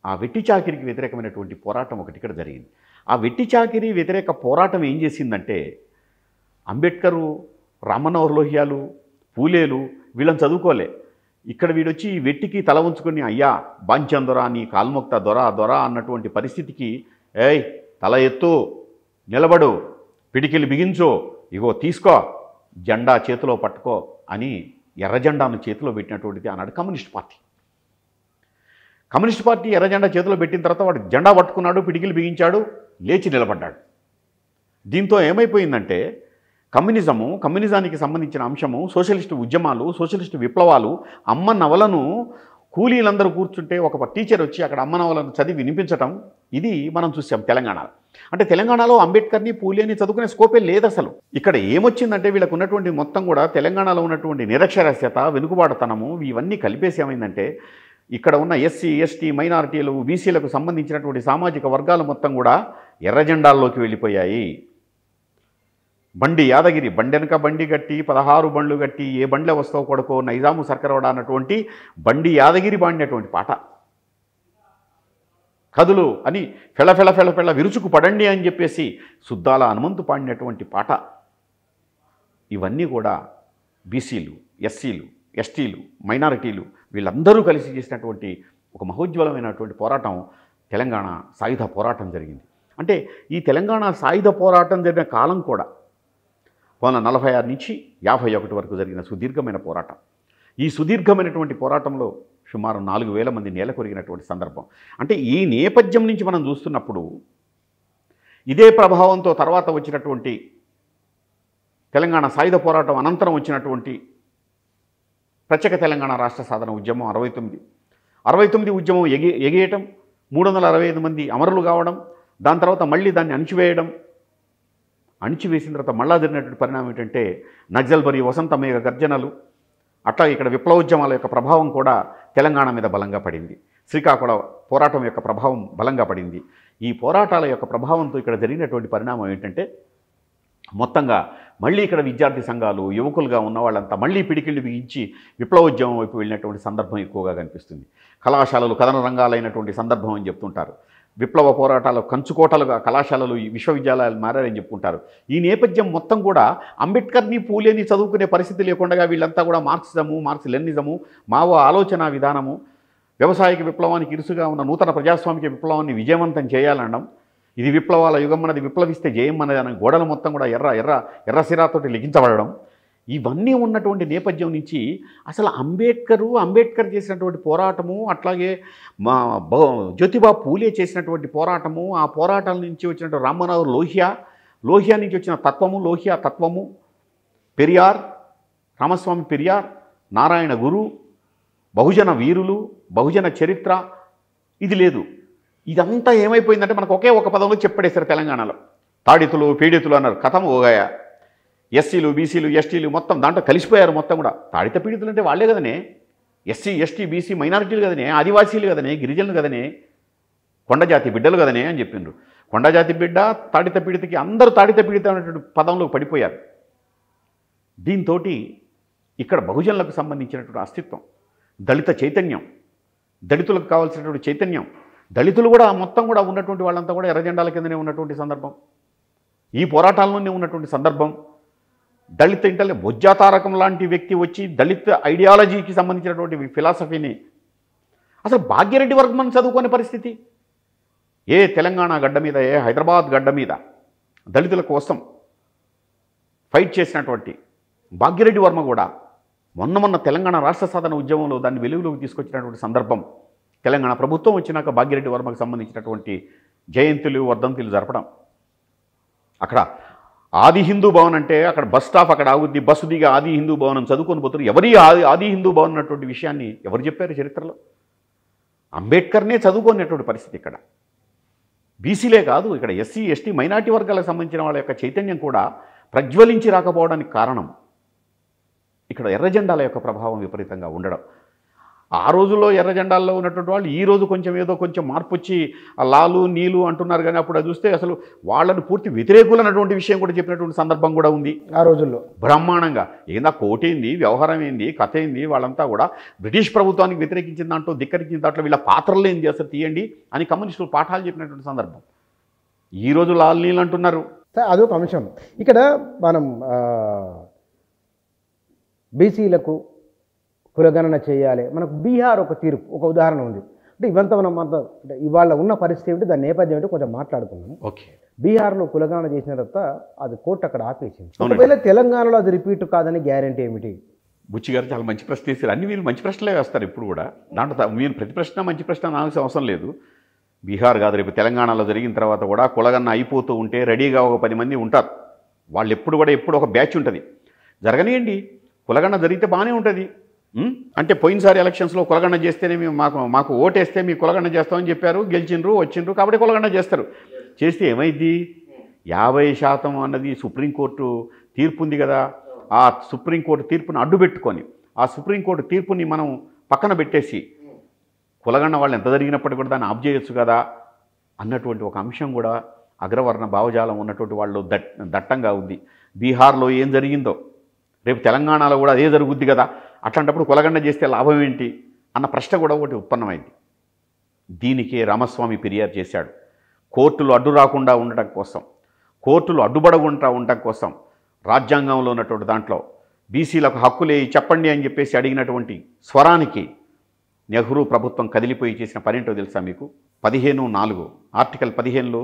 ఆ వెట్టి చాకిరికి వ్యతిరేకమైనటువంటి పోరాటం ఒకటి ఇక్కడ జరిగింది. ఆ వెట్టి చాకిరి వ్యతిరేక పోరాటం ఏం చేసిందంటే, అంబేద్కరు, రామ్మనోహర్ లోహియాలు, పూలేలు వీళ్ళని చదువుకోలే. ఇక్కడ వీడొచ్చి ఈ వెట్టికి తల ఉంచుకొని, అయ్యా బాంచన్ దొర, నీ కాల్మొక్త దొర అన్నటువంటి పరిస్థితికి, ఏయ్ తల ఎత్తు, నిలబడు, పిడికిలు బిగించో, ఇగో తీసుకో, జెండా చేతిలో పట్టుకో అని ఎర్ర జెండాను చేతిలో పెట్టినటువంటిది ఆనాడు కమ్యూనిస్ట్ పార్టీ. కమ్యూనిస్ట్ పార్టీ ఎర్ర జెండా చేతిలో పెట్టిన తర్వాత వాడు జెండా పట్టుకున్నాడు, పిడికిలు బిగించాడు, లేచి నిలబడ్డాడు. దీంతో ఏమైపోయిందంటే, కమ్యూనిజానికి సంబంధించిన అంశము, సోషలిస్టు ఉద్యమాలు, సోషలిస్టు విప్లవాలు, అమ్మ నవలను కూలీలందరూ కూర్చుంటే ఒక టీచర్ వచ్చి అక్కడ అమ్మ నవలను చదివి వినిపించటం, ఇది మనం చూసాం తెలంగాణలో. అంటే తెలంగాణలో అంబేద్కర్ని, పూలేని చదువుకునే స్కోపే లేదు అసలు. ఇక్కడ ఏమొచ్చిందంటే, వీళ్ళకు ఉన్నటువంటి మొత్తం కూడా తెలంగాణలో ఉన్నటువంటి నిరక్షరాస్యత, వెనుకబాటుతనము ఇవన్నీ కలిపేసి ఏమైందంటే, ఇక్కడ ఉన్న ఎస్సీ, ఎస్టీ, మైనారిటీలు, బీసీలకు సంబంధించినటువంటి సామాజిక వర్గాలు మొత్తం కూడా ఎర్ర జెండాల్లోకి వెళ్ళిపోయాయి. బండి యాదగిరి, బండెనక బండి గట్టి 16 బండ్లు గట్టి, ఏ బండ్లే వస్తావు కొడుకో నైజాము సర్కరవాడ అన్నటువంటి బండి యాదగిరి పాడినటువంటి పాట, కదులు అని ఫెళ విరుచుకు పడండి అని చెప్పేసి సుద్దాల హనుమంతు పాడినటువంటి పాట, ఇవన్నీ కూడా బీసీలు, ఎస్సీలు, ఎస్టీలు, మైనారిటీలు వీళ్ళందరూ కలిసి చేసినటువంటి ఒక మహోజ్వలమైనటువంటి పోరాటం, తెలంగాణ సాయుధ పోరాటం జరిగింది. అంటే ఈ తెలంగాణ సాయుధ పోరాటం జరిగిన కాలం కూడా 1946 నుంచి 51 వరకు జరిగిన సుదీర్ఘమైన పోరాటం. ఈ సుదీర్ఘమైనటువంటి పోరాటంలో సుమారు 4000 మంది నేల కొరిగినటువంటి సందర్భం. అంటే ఈ నేపథ్యం నుంచి మనం చూస్తున్నప్పుడు, ఇదే ప్రభావంతో తర్వాత వచ్చినటువంటి తెలంగాణ సాయుధ పోరాటం అనంతరం వచ్చినటువంటి ప్రత్యేక తెలంగాణ రాష్ట్ర సాధన ఉద్యమం 69 ఉద్యమం ఎగియటం, 365 మంది అమరులు కావడం, దాని తర్వాత మళ్ళీ దాన్ని అణిచివేసిన తర్వాత మళ్ళా జరిగినటువంటి పరిణామం ఏంటంటే, నక్సల్బరీ వసంతమేఘ గర్జనలు, అట్లా ఇక్కడ విప్లవోద్యమాల యొక్క ప్రభావం కూడా తెలంగాణ మీద బలంగా పడింది. శ్రీకాకుళం పోరాటం యొక్క ప్రభావం బలంగా పడింది. ఈ పోరాటాల యొక్క ప్రభావంతో ఇక్కడ జరిగినటువంటి పరిణామం ఏంటంటే, మొత్తంగా మళ్ళీ ఇక్కడ విద్యార్థి సంఘాలు, యువకులుగా ఉన్న వాళ్ళంతా మళ్ళీ పిడికిళ్ళు బిగించి విప్లవోద్యమం వైపు వెళ్ళినటువంటి సందర్భం ఎక్కువగా కనిపిస్తుంది. కళాశాలలు కథన రంగాలైనటువంటి సందర్భం అని చెప్తుంటారు. విప్లవ పోరాటాలు కంచుకోటలుగా కళాశాలలు, విశ్వవిద్యాలయాలు మారారని చెప్పుకుంటారు. ఈ నేపథ్యం మొత్తం కూడా అంబేద్కర్ని, పూలేని చదువుకునే పరిస్థితి లేకుండా వీళ్ళంతా కూడా మార్క్స్ లెనినిజము, మావో ఆలోచన విధానము, వ్యవసాయక విప్లవానికి ఇరుసుగా ఉన్న నూతన ప్రజాస్వామిక విప్లవాన్ని విజయవంతం చేయాలనడం, ఇది విప్లవాల యుగం అన్నది, విప్లవిస్తే జయం అన్నది గోడల మొత్తం కూడా ఎర్ర సిరాతోటి లిఖించబడడం, ఇవన్నీ ఉన్నటువంటి నేపథ్యం నుంచి అసలు అంబేద్కర్ చేసినటువంటి పోరాటము, అట్లాగే జ్యోతిబా పూలే చేసినటువంటి పోరాటము, ఆ పోరాటాల నుంచి వచ్చినటువంటి రామ్మనోహర్ లోహియా నుంచి వచ్చిన లోహియా తత్వము, పెరియార్, రామస్వామి పెరియార్, నారాయణ గురు, బహుజన వీరులు, బహుజన చరిత్ర ఇది లేదు. ఇదంతా ఏమైపోయిందంటే మనకు ఒకే ఒక పదంలో చెప్పడేశారు తెలంగాణలో. తాడితులు పీడితులు అన్నారు, కథం ఓగాయ. ఎస్సీలు బీసీలు ఎస్టీలు మొత్తం దాంట్లో కలిసిపోయారు మొత్తం కూడా. తాడిత పీడితులు అంటే వాళ్ళే కదనే, ఎస్సీ ఎస్టీ బీసీ మైనారిటీలు కదనే, ఆదివాసీలు కదనే, గిరిజనులు కదనే, కొండజాతి బిడ్డలు కదనే అని చెప్పిండ్రు. కొండజాతి బిడ్డ తాడిత పీడితకి అందరూ తాడిత పీడిత అనేటువంటి పదంలో పడిపోయారు. దీంతో ఇక్కడ బహుజనులకు సంబంధించినటువంటి అస్తిత్వం, దళిత చైతన్యం, దళితులకు కావాల్సినటువంటి చైతన్యం, దళితులు కూడా మొత్తం కూడా ఉన్నటువంటి వాళ్ళంతా కూడా ఎర్రజెండాల కిందనే ఉన్నటువంటి సందర్భం, ఈ పోరాటాల్లోనే ఉన్నటువంటి సందర్భం. దళిత ఇంటలే బొజ్జాతారకం లాంటి వ్యక్తి వచ్చి దళిత ఐడియాలజీకి సంబంధించినటువంటి ఫిలాసఫీని అసలు భాగ్యరెడ్డి వర్గం చదువుకునే పరిస్థితి. ఏ తెలంగాణ గడ్డ మీద, ఏ హైదరాబాద్ గడ్డ మీద దళితుల కోసం ఫైట్ చేసినటువంటి భాగ్యరెడ్డి వర్మ కూడా మొన్న తెలంగాణ రాష్ట్ర సాధన ఉద్యమంలో దాన్ని వెలుగులోకి తీసుకొచ్చినటువంటి సందర్భం. తెలంగాణ ప్రభుత్వం వచ్చినాక భాగ్యరెడ్డి వర్మకు సంబంధించినటువంటి జయంతులు వర్ధంతులు జరపడం. అక్కడ ఆది హిందూ భవన్ అంటే అక్కడ బస్ స్టాప్ అక్కడ ఆగుద్ది, బస్సు దిగి ఆది హిందూ భవనం చదువుకొని పోతారు. ఎవరి ఆది హిందూ భవన్ అన్నటువంటి విషయాన్ని ఎవరు చెప్పారు చరిత్రలో? అంబేద్కర్నే చదువుకునేటువంటి పరిస్థితి ఇక్కడ. బీసీలే కాదు, ఇక్కడ ఎస్సీ ఎస్టీ మైనార్టీ వర్గాలకు సంబంధించిన వాళ్ళ యొక్క చైతన్యం కూడా ప్రజ్వలించి రాకపోవడానికి కారణం ఇక్కడ ఎర్రజెండాల యొక్క ప్రభావం విపరీతంగా ఉండడం. ఆ రోజుల్లో ఎర్రజెండాల్లో ఉన్నటువంటి వాళ్ళు ఈ రోజు కొంచెం ఏదో కొంచెం మార్పు వచ్చి లాలు నీలు అంటున్నారు, కానీ అప్పుడు చూస్తే అసలు వాళ్ళని పూర్తి వ్యతిరేకులు అన్నటువంటి విషయం కూడా చెప్పినటువంటి సందర్భం కూడా ఉంది. ఆ రోజుల్లో బ్రహ్మాండంగా ఏందా కోటేంది, వ్యవహారం ఏంది, కథ ఏంది, వాళ్ళంతా కూడా బ్రిటిష్ ప్రభుత్వానికి వ్యతిరేకించిన దాంట్లో, ధిక్కరించిన దాంట్లో వీళ్ళ పాత్రలు ఏం చేస్తారు తీయండి అని కమ్యూనిస్టులు పాఠాలు చెప్పినటువంటి సందర్భం. ఈరోజు లాల్ నీళ్ళు అంటున్నారు. అదొక అంశం. ఇక్కడ మనం బీసీలకు కులగణన చేయాలి. మనకు బీహార్ ఒక తీర్పు, ఒక ఉదాహరణ ఉంది. అంటే ఇవంతా మనం అంటే ఇవాళ ఉన్న పరిస్థితి ఏమిటి, దాని నేపథ్యం ఏంటో కొంచెం మాట్లాడుకున్నాం. ఓకే, బీహార్లో కులగణన చేసిన తర్వాత అది కోర్టు అక్కడ ఆపేసింది. ఒకవేళ తెలంగాణలో అది రిపీట్ కాదని గ్యారంటీ ఏమిటి? బుచ్చి గారు చాలా మంచి ప్రశ్న వేస్తారు. అన్ని వీళ్ళు మంచి ప్రశ్నలే వేస్తారు ఇప్పుడు కూడా. దాంట్లో మీరు ప్రతి ప్రశ్న మంచి ప్రశ్న అనాల్సిన అవసరం లేదు. బీహార్ కాదు, రేపు తెలంగాణలో జరిగిన తర్వాత కూడా కులగణన అయిపోతూ ఉంటే రెడీగా ఒక 10 మంది ఉంటారు. వాళ్ళు ఎప్పుడు ఒక బ్యాచ్ ఉంటుంది. జరగనియండి, కులగణన జరిగితే బాగానే ఉంటుంది. అంటే పోయినసారి ఎలక్షన్స్లో కులగణన చేస్తేనే మేము మాకు ఓటేస్తే మీ కులగణన చేస్తామని చెప్పారు, గెలిచిండ్రు, వచ్చిండ్రు, కాబట్టి కులగణన చేస్తారు. చేస్తే ఏమైంది? 50% అన్నది సుప్రీంకోర్టు తీర్పు ఉంది కదా, ఆ సుప్రీంకోర్టు తీర్పుని అడ్డుపెట్టుకొని ఆ సుప్రీంకోర్టు తీర్పుని మనం పక్కన పెట్టేసి కులగణన వాళ్ళు ఎంత జరిగినప్పటికీ కూడా దాన్ని ఆఫ్ చేయొచ్చు కదా అన్నటువంటి ఒక అంశం కూడా అగ్రవర్ణ భావజాలం ఉన్నటువంటి వాళ్ళు దట్టంగా ఉంది. బీహార్లో ఏం జరిగిందో రేపు తెలంగాణలో కూడా అదే జరుగుద్ది కదా, అట్లాంటప్పుడు కులగణన చేస్తే లాభం ఏంటి అన్న ప్రశ్న కూడా ఒకటి ఉత్పన్నమైంది. దీనికే రామస్వామి ఫిర్యాదు చేశాడు. కోర్టులు అడ్డు రాకుండా ఉండటం కోసం, కోర్టులు అడ్డుపడకుండా ఉండటం కోసం రాజ్యాంగంలో ఉన్నటువంటి దాంట్లో బీసీలకు హక్కులే చెప్పండి అని చెప్పేసి అడిగినటువంటి స్వరానికి నెహ్రూ ప్రభుత్వం కదిలిపోయి చేసిన పనేంటో తెలుసా మీకు? 15(4) ఆర్టికల్ 15లో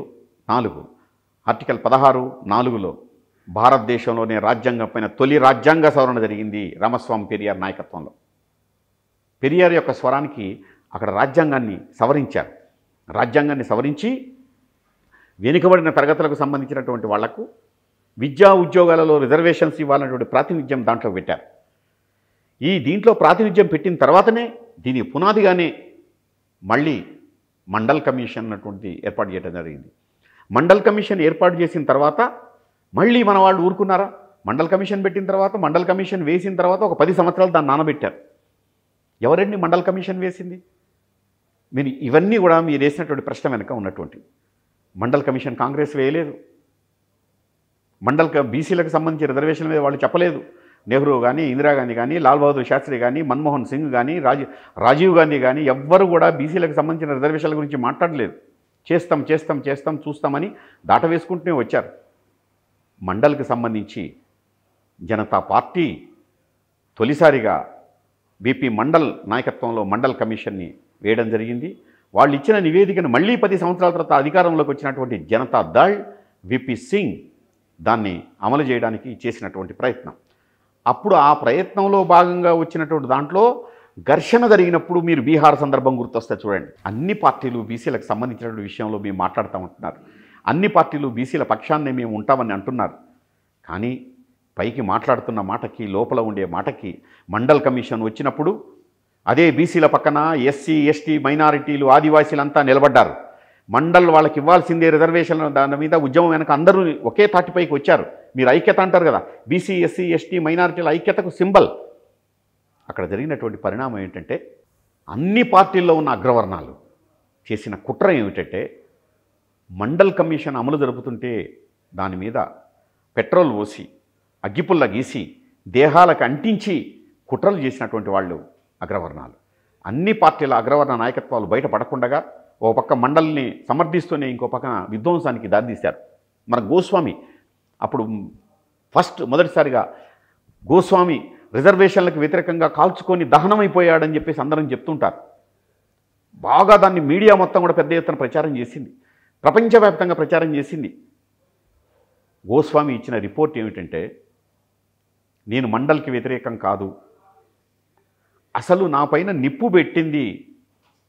4, ఆర్టికల్ 16(4)లో భారతదేశంలోనే రాజ్యాంగం పైన తొలి రాజ్యాంగ సవరణ జరిగింది రామస్వామి పెరియార్ నాయకత్వంలో. పెరియార్ యొక్క స్వరానికి అక్కడ రాజ్యాంగాన్ని సవరించారు. రాజ్యాంగాన్ని సవరించి వెనుకబడిన తరగతులకు సంబంధించినటువంటి వాళ్లకు విద్యా ఉద్యోగాలలో రిజర్వేషన్స్ ఇవ్వాలనేటువంటి ప్రాతినిధ్యం దాంట్లో పెట్టారు. దీంట్లో ప్రాతినిధ్యం పెట్టిన తర్వాతనే దీని పునాదిగానే మళ్ళీ మండల్ కమిషన్ అన్నటువంటి ఏర్పాటు చేయడం జరిగింది. మండల్ కమిషన్ ఏర్పాటు చేసిన తర్వాత మళ్ళీ మన వాళ్ళు ఊరుకున్నారా? మండల్ కమిషన్ పెట్టిన తర్వాత, మండల్ కమిషన్ వేసిన తర్వాత ఒక 10 సంవత్సరాలు దాన్ని నానబెట్టారు. ఎవరండి మండల్ కమిషన్ వేసింది? మీరు ఇవన్నీ కూడా మీరు వేసినటువంటి ప్రశ్న వెనుక ఉన్నటువంటి మండల్ కమిషన్ కాంగ్రెస్ వేయలేదు. బీసీలకు సంబంధించి రిజర్వేషన్ మీద వాళ్ళు చెప్పలేదు. నెహ్రూ కానీ, ఇందిరాగాంధీ కానీ, లాల్ బహదూర్ శాస్త్రి కానీ, మన్మోహన్ సింగ్ కానీ, రాజీవ్ గాంధీ కానీ ఎవ్వరు కూడా బీసీలకు సంబంధించిన రిజర్వేషన్ల గురించి మాట్లాడలేదు. చేస్తాం చూస్తామని దాట వేసుకుంటూనే వచ్చారు. మండల్కి సంబంధించి జనతా పార్టీ తొలిసారిగా బీపీ మండల్ నాయకత్వంలో మండల్ కమిషన్ని వేయడం జరిగింది. వాళ్ళు ఇచ్చిన నివేదికను మళ్ళీ 10 సంవత్సరాల తర్వాత అధికారంలోకి వచ్చినటువంటి జనతా దళ్, విపి సింగ్ దాన్ని అమలు చేయడానికి చేసినటువంటి ప్రయత్నం. అప్పుడు ఆ ప్రయత్నంలో భాగంగా వచ్చినటువంటి దాంట్లో ఘర్షణ జరిగినప్పుడు మీరు బీహార్ సందర్భం గుర్తొస్తే చూడండి. అన్ని పార్టీలు బీసీలకు సంబంధించినటువంటి విషయంలో మేము మాట్లాడతామంటున్నారు. అన్ని పార్టీలు బీసీల పక్షాన్నే మేము ఉంటామని అంటున్నారు. కానీ పైకి మాట్లాడుతున్న మాటకి, లోపల ఉండే మాటకి మండల్ కమిషన్ వచ్చినప్పుడు అదే బీసీల పక్కన ఎస్సీ ఎస్టీ మైనారిటీలు ఆదివాసీలంతా నిలబడ్డారు. మండల్ వాళ్ళకి ఇవ్వాల్సిందే రిజర్వేషన్, దాని మీద ఉద్యమం వెనక అందరూ ఒకే తాటిపైకి వచ్చారు. మీరు ఐక్యత అంటారు కదా, బీసీ ఎస్సీ ఎస్టీ మైనారిటీల ఐక్యతకు సింబల్. అక్కడ జరిగినటువంటి పరిణామం ఏంటంటే అన్ని పార్టీల్లో ఉన్న అగ్రవర్ణాలు చేసిన కుట్ర ఏమిటంటే మండల్ కమిషన్ అమలు జరుపుతుంటే దాని మీద పెట్రోల్ పోసి అగ్గిపుల్ల గీసి దేహాలకు అంటించి కుట్రలు చేసినటువంటి వాళ్ళు అగ్రవర్ణాలు. అన్ని పార్టీల అగ్రవర్ణ నాయకత్వాలు బయటపడకుండగా ఓ పక్క మండల్ని సమర్థిస్తూనే ఇంకో పక్కన విధ్వంసానికి దారితీశారు. మన గోస్వామి అప్పుడు మొదటిసారిగా గోస్వామి రిజర్వేషన్లకు వ్యతిరేకంగా కాల్చుకొని దహనమైపోయాడని చెప్పేసి అందరం చెప్తుంటారు. బాగా దాన్ని మీడియా మొత్తం కూడా పెద్ద ఎత్తున ప్రచారం చేసింది, ప్రపంచవ్యాప్తంగా ప్రచారం చేసింది. గోస్వామి ఇచ్చిన రిపోర్ట్ ఏమిటంటే, నేను మండల్కి వ్యతిరేకం కాదు, అసలు నా పైన నిప్పు పెట్టింది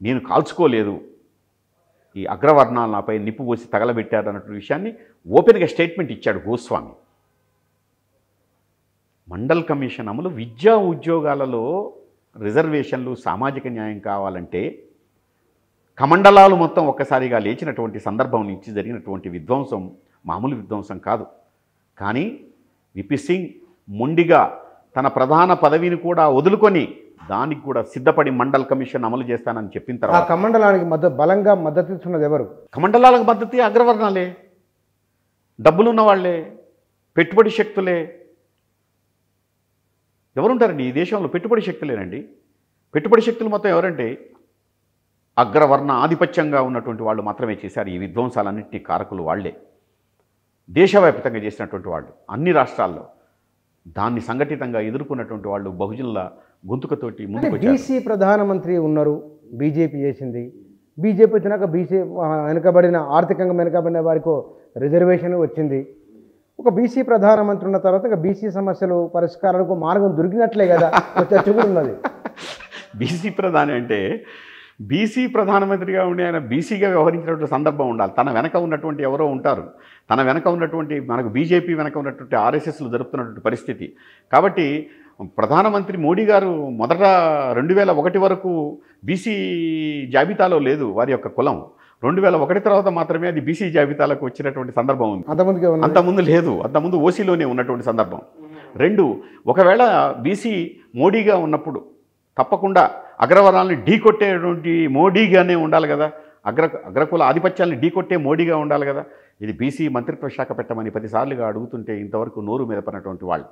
నేను కాల్చుకోలేదు, ఈ అగ్రవర్ణాలు నాపై నిప్పు పోసి తగలబెట్టారు అన్నటువంటి విషయాన్ని ఓపెన్గా స్టేట్మెంట్ ఇచ్చాడు గోస్వామి. మండల్ కమిషన్ అమలు విద్యా ఉద్యోగాలలో రిజర్వేషన్లు సామాజిక న్యాయం కావాలంటే కమండలాలు మొత్తం ఒక్కసారిగా లేచినటువంటి సందర్భం నుంచి జరిగినటువంటి విధ్వంసం మామూలు విధ్వంసం కాదు. కానీ విపి సింగ్ మొండిగా తన ప్రధాన పదవిని కూడా వదులుకొని దానికి కూడా సిద్ధపడి మండల్ కమిషన్ అమలు చేస్తానని చెప్పిన తర్వాత కమండలానికి బలంగా మద్దతు ఇస్తున్నది ఎవరు? కమండలాలకు మద్దతు అగ్రవర్ణాలే, డబ్బులున్న వాళ్ళే, పెట్టుబడి శక్తులే. ఎవరుంటారండి ఈ దేశంలో? పెట్టుబడి శక్తులేనండి. పెట్టుబడి శక్తులు మొత్తం ఎవరంటే అగ్రవర్ణ ఆధిపత్యంగా ఉన్నటువంటి వాళ్ళు మాత్రమే చేశారు ఈ విధ్వంసాలన్నింటినీ. కారకులు వాళ్లే, దేశవ్యాప్తంగా చేసినటువంటి వాళ్ళు, అన్ని రాష్ట్రాల్లో దాన్ని సంఘటితంగా ఎదుర్కొన్నటువంటి వాళ్ళు బహుజనుల గొంతుకతోటి ముందుకు వచ్చారు. బీసీ ప్రధానమంత్రి ఉన్నారు, బీజేపీ చేసింది. బీజేపీ వచ్చినాక బీసీ ఆర్థికంగా వెనుకబడిన వారికి రిజర్వేషన్ వచ్చింది. ఒక బీసీ ప్రధానమంత్రి ఉన్న తర్వాత ఇక బీసీ సమస్యలు పరిష్కారాలకు మార్గం దొరికినట్లే కదా చర్చ కూడా ఉన్నది. బీసీ ప్రధాని అంటే బీసీ ప్రధానమంత్రిగా ఉండి ఆయన బీసీగా వ్యవహరించినటువంటి సందర్భం ఉండాలి. తన వెనక ఉన్నటువంటి ఎవరో ఉంటారు, తన వెనక ఉన్నటువంటి మనకు బీజేపీ వెనక ఉన్నటువంటి ఆర్ఎస్ఎస్లు జరుపుతున్నటువంటి పరిస్థితి. కాబట్టి ప్రధానమంత్రి మోడీ గారు మొదట 2001 వరకు బీసీ జాబితాలో లేదు వారి యొక్క కులం. 2001 తర్వాత మాత్రమే అది బీసీ జాబితాలకు వచ్చినటువంటి సందర్భం ఉంది. అంతకుముందు లేదు, అంతకుముందు ఓసీలోనే ఉన్నటువంటి సందర్భం. 2, ఒకవేళ బీసీ మోడీగా ఉన్నప్పుడు తప్పకుండా అగ్రవర్ణాలను ఢీకొట్టేటువంటి మోడీగానే ఉండాలి కదా, అగ్రకుల ఆధిపత్యాలను ఢీకొట్టే మోడీగా ఉండాలి కదా. ఇది బీసీ మంత్రిత్వ శాఖ పెట్టమని 10 సార్లుగా అడుగుతుంటే ఇంతవరకు నోరు మీద పడినటువంటి వాళ్ళు.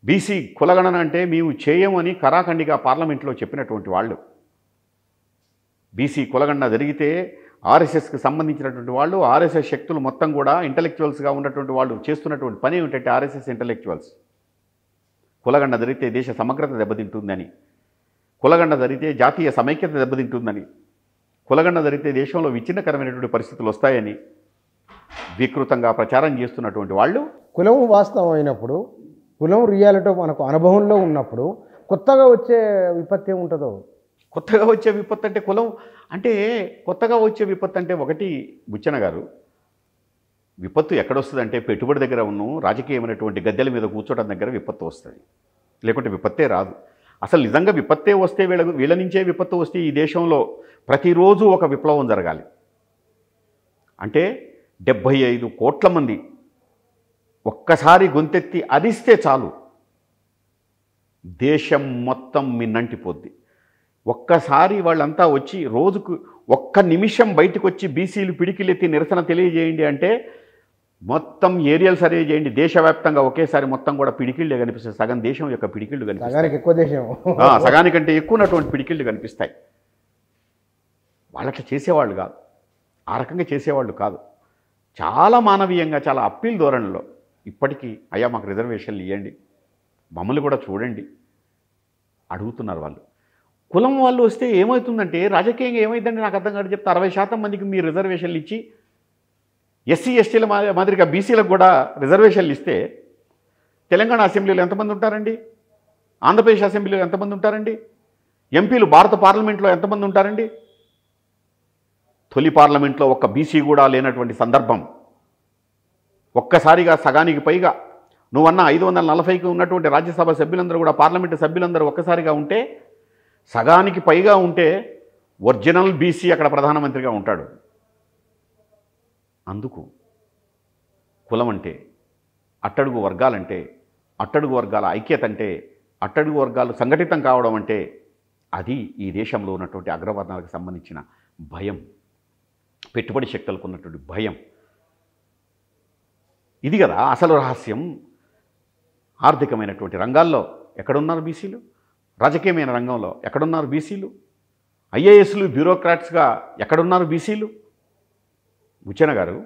బీసీ కులగణన అంటే మేము చేయమని కరాఖండిగా పార్లమెంట్లో చెప్పినటువంటి వాళ్ళు. బీసీ కులగణన జరిగితే ఆర్ఎస్ఎస్కి సంబంధించినటువంటి వాళ్ళు, ఆర్ఎస్ఎస్ శక్తులు మొత్తం కూడా ఇంటలెక్చువల్స్గా ఉన్నటువంటి వాళ్ళు చేస్తున్నటువంటి పని ఏమిటంటే ఆర్ఎస్ఎస్ ఇంటలెక్చువల్స్ కులగణన జరిగితే దేశ సమగ్రత దెబ్బతింటుందని, కులగణన జరిగితే జాతీయ సమైక్యత దెబ్బతింటుందని, కులగణన జరిగితే దేశంలో విచ్ఛిన్నకరమైనటువంటి పరిస్థితులు వస్తాయని వికృతంగా ప్రచారం చేస్తున్నటువంటి వాళ్ళు. కులం వాస్తవం అయినప్పుడు, కులం రియాలిటీ మనకు అనుభవంలో ఉన్నప్పుడు కొత్తగా వచ్చే విపత్తి ఏముంటుందో. కొత్తగా వచ్చే విపత్తు అంటే కులం అంటే కొత్తగా వచ్చే విపత్తు అంటే ఒకటి బుచ్చన్న గారు, విపత్తు ఎక్కడొస్తుందంటే పెట్టుబడి దగ్గర రాజకీయమైనటువంటి గద్దెల మీద కూర్చోవడం దగ్గర విపత్తు వస్తుంది, లేకుంటే విపత్తే రాదు. అసలు నిజంగా విపత్తే వస్తే వీళ్ళ నుంచే విపత్తు వస్తే ఈ దేశంలో ప్రతిరోజు ఒక విప్లవం జరగాలి. అంటే 75 కోట్ల మంది ఒక్కసారి గొంతెత్తి అరిస్తే చాలు దేశం మొత్తం మిన్నంటిపోద్ది. ఒక్కసారి వాళ్ళంతా వచ్చి రోజుకు ఒక్క నిమిషం బయటకు వచ్చి బీసీలు పిడికిలెత్తి నిరసన తెలియజేయండి అంటే మొత్తం ఏరియల్ సర్వే చేయండి, దేశవ్యాప్తంగా ఒకేసారి మొత్తం కూడా పిడికిళ్ళే కనిపిస్తాయి. సగం దేశం యొక్క పిడికిళ్ళు కనిపిస్తాయి, సగానికంటే ఎక్కువ ఉన్నటువంటి పిడికిళ్ళు కనిపిస్తాయి. వాళ్ళట్లా చేసేవాళ్ళు కాదు, ఆ రకంగా చేసేవాళ్ళు కాదు. చాలా మానవీయంగా, చాలా అప్పీల్ ధోరణిలో ఇప్పటికీ అయ్యా మాకు రిజర్వేషన్లు ఇవ్వండి, మమ్మల్ని కూడా చూడండి అడుగుతున్నారు వాళ్ళు. కులం వాళ్ళు వస్తే ఏమవుతుందంటే రాజకీయంగా ఏమైందంటే నాకు అర్థం కాదు చెప్తే 60% మందికి మీరు రిజర్వేషన్లు ఇచ్చి ఎస్సీ ఎస్టీల మాదిరిగా బీసీలకు కూడా రిజర్వేషన్లు ఇస్తే తెలంగాణ అసెంబ్లీలో ఎంతమంది ఉంటారండి? ఆంధ్రప్రదేశ్ అసెంబ్లీలో ఎంతమంది ఉంటారండి? ఎంపీలు భారత పార్లమెంట్లో ఎంతమంది ఉంటారండి? తొలి పార్లమెంట్లో ఒక్క బీసీ కూడా లేనటువంటి సందర్భం. ఒక్కసారిగా సగానికి పైగా నువ్వన్న 540కి ఉన్నటువంటి రాజ్యసభ సభ్యులందరూ కూడా పార్లమెంటు సభ్యులందరూ ఒక్కసారిగా ఉంటే సగానికి పైగా ఉంటే ఒరిజినల్ బీసీ అక్కడ ప్రధానమంత్రిగా ఉంటాడు. అందుకు కులం అంటే, అట్టడుగు వర్గాలంటే, అట్టడుగు వర్గాల ఐక్యత అంటే, అట్టడుగు వర్గాలు సంఘటితం కావడం అంటే అది ఈ దేశంలో ఉన్నటువంటి అగ్రవర్ణాలకు సంబంధించిన భయం, పెట్టుబడి శక్తులకు ఉన్నటువంటి భయం. ఇది కదా అసలు రహస్యం. ఆర్థికమైనటువంటి రంగాల్లో ఎక్కడున్నారు బీసీలు? రాజకీయమైన రంగంలో ఎక్కడున్నారు బీసీలు? ఐఏఎస్లు బ్యూరోక్రాట్స్గా ఎక్కడున్నారు బీసీలు? బుచ్చన్న గారు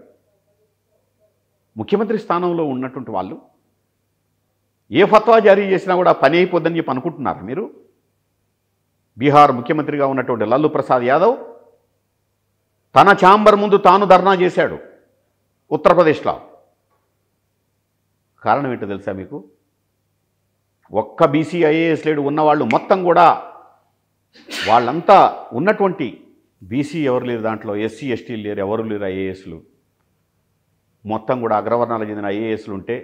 ముఖ్యమంత్రి స్థానంలో ఉన్నటువంటి వాళ్ళు ఏ ఫత్వా జారీ చేసినా కూడా పని అయిపోద్దని చెప్పి అనుకుంటున్నారు మీరు? బీహార్ ముఖ్యమంత్రిగా ఉన్నటువంటి లల్లు ప్రసాద్ యాదవ్ తన ఛాంబర్ ముందు తాను ధర్నా చేశాడు ఉత్తరప్రదేశ్లో. కారణం ఏంటో తెలుసా మీకు? ఒక్క బీసీ ఐఏఎస్ లేడు, ఉన్నవాళ్ళు మొత్తం కూడా వాళ్ళంతా ఉన్నటువంటి బీసీ ఎవరు లేరు దాంట్లో, ఎస్సీ ఎస్టీలు లేరు, ఎవరు లేరు ఐఏఎస్లు, మొత్తం కూడా అగ్రవర్ణాలకు చెందిన ఐఏఎస్లు ఉంటే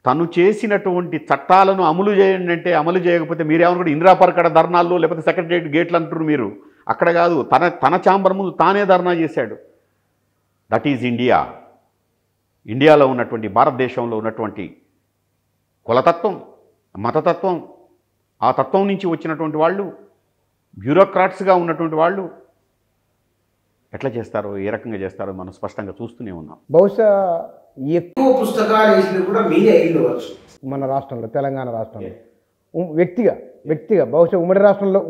తను చేసినటువంటి చట్టాలను అమలు చేయండి అంటే అమలు చేయకపోతే మీరేమన్నా కూడా ఇందిరా పార్క్ అక్కడ ధర్నాల్లో లేకపోతే సెక్రటరియట్ గేట్లు అంటారు మీరు. అక్కడ కాదు, తన ఛాంబర్ ముందు తానే ధర్నా చేశాడు. That is India. ఇండియాలో ఉన్నటువంటి, భారతదేశంలో ఉన్నటువంటి కులతత్వం, మతతత్వం, ఆ తత్వం నుంచి వచ్చినటువంటి వాళ్ళు, బ్యూరోక్రాట్స్గా ఉన్నటువంటి వాళ్ళు ఎట్లా చేస్తారో, ఏ రకంగా చేస్తారో మనం స్పష్టంగా చూస్తూనే ఉన్నాం. బహుశా ఎక్కువ పుస్తకాలు వేసినా కూడా మీరే అయ్యిండవచ్చు మన రాష్ట్రంలో, తెలంగాణ రాష్ట్రంలో వ్యక్తిగా బహుశా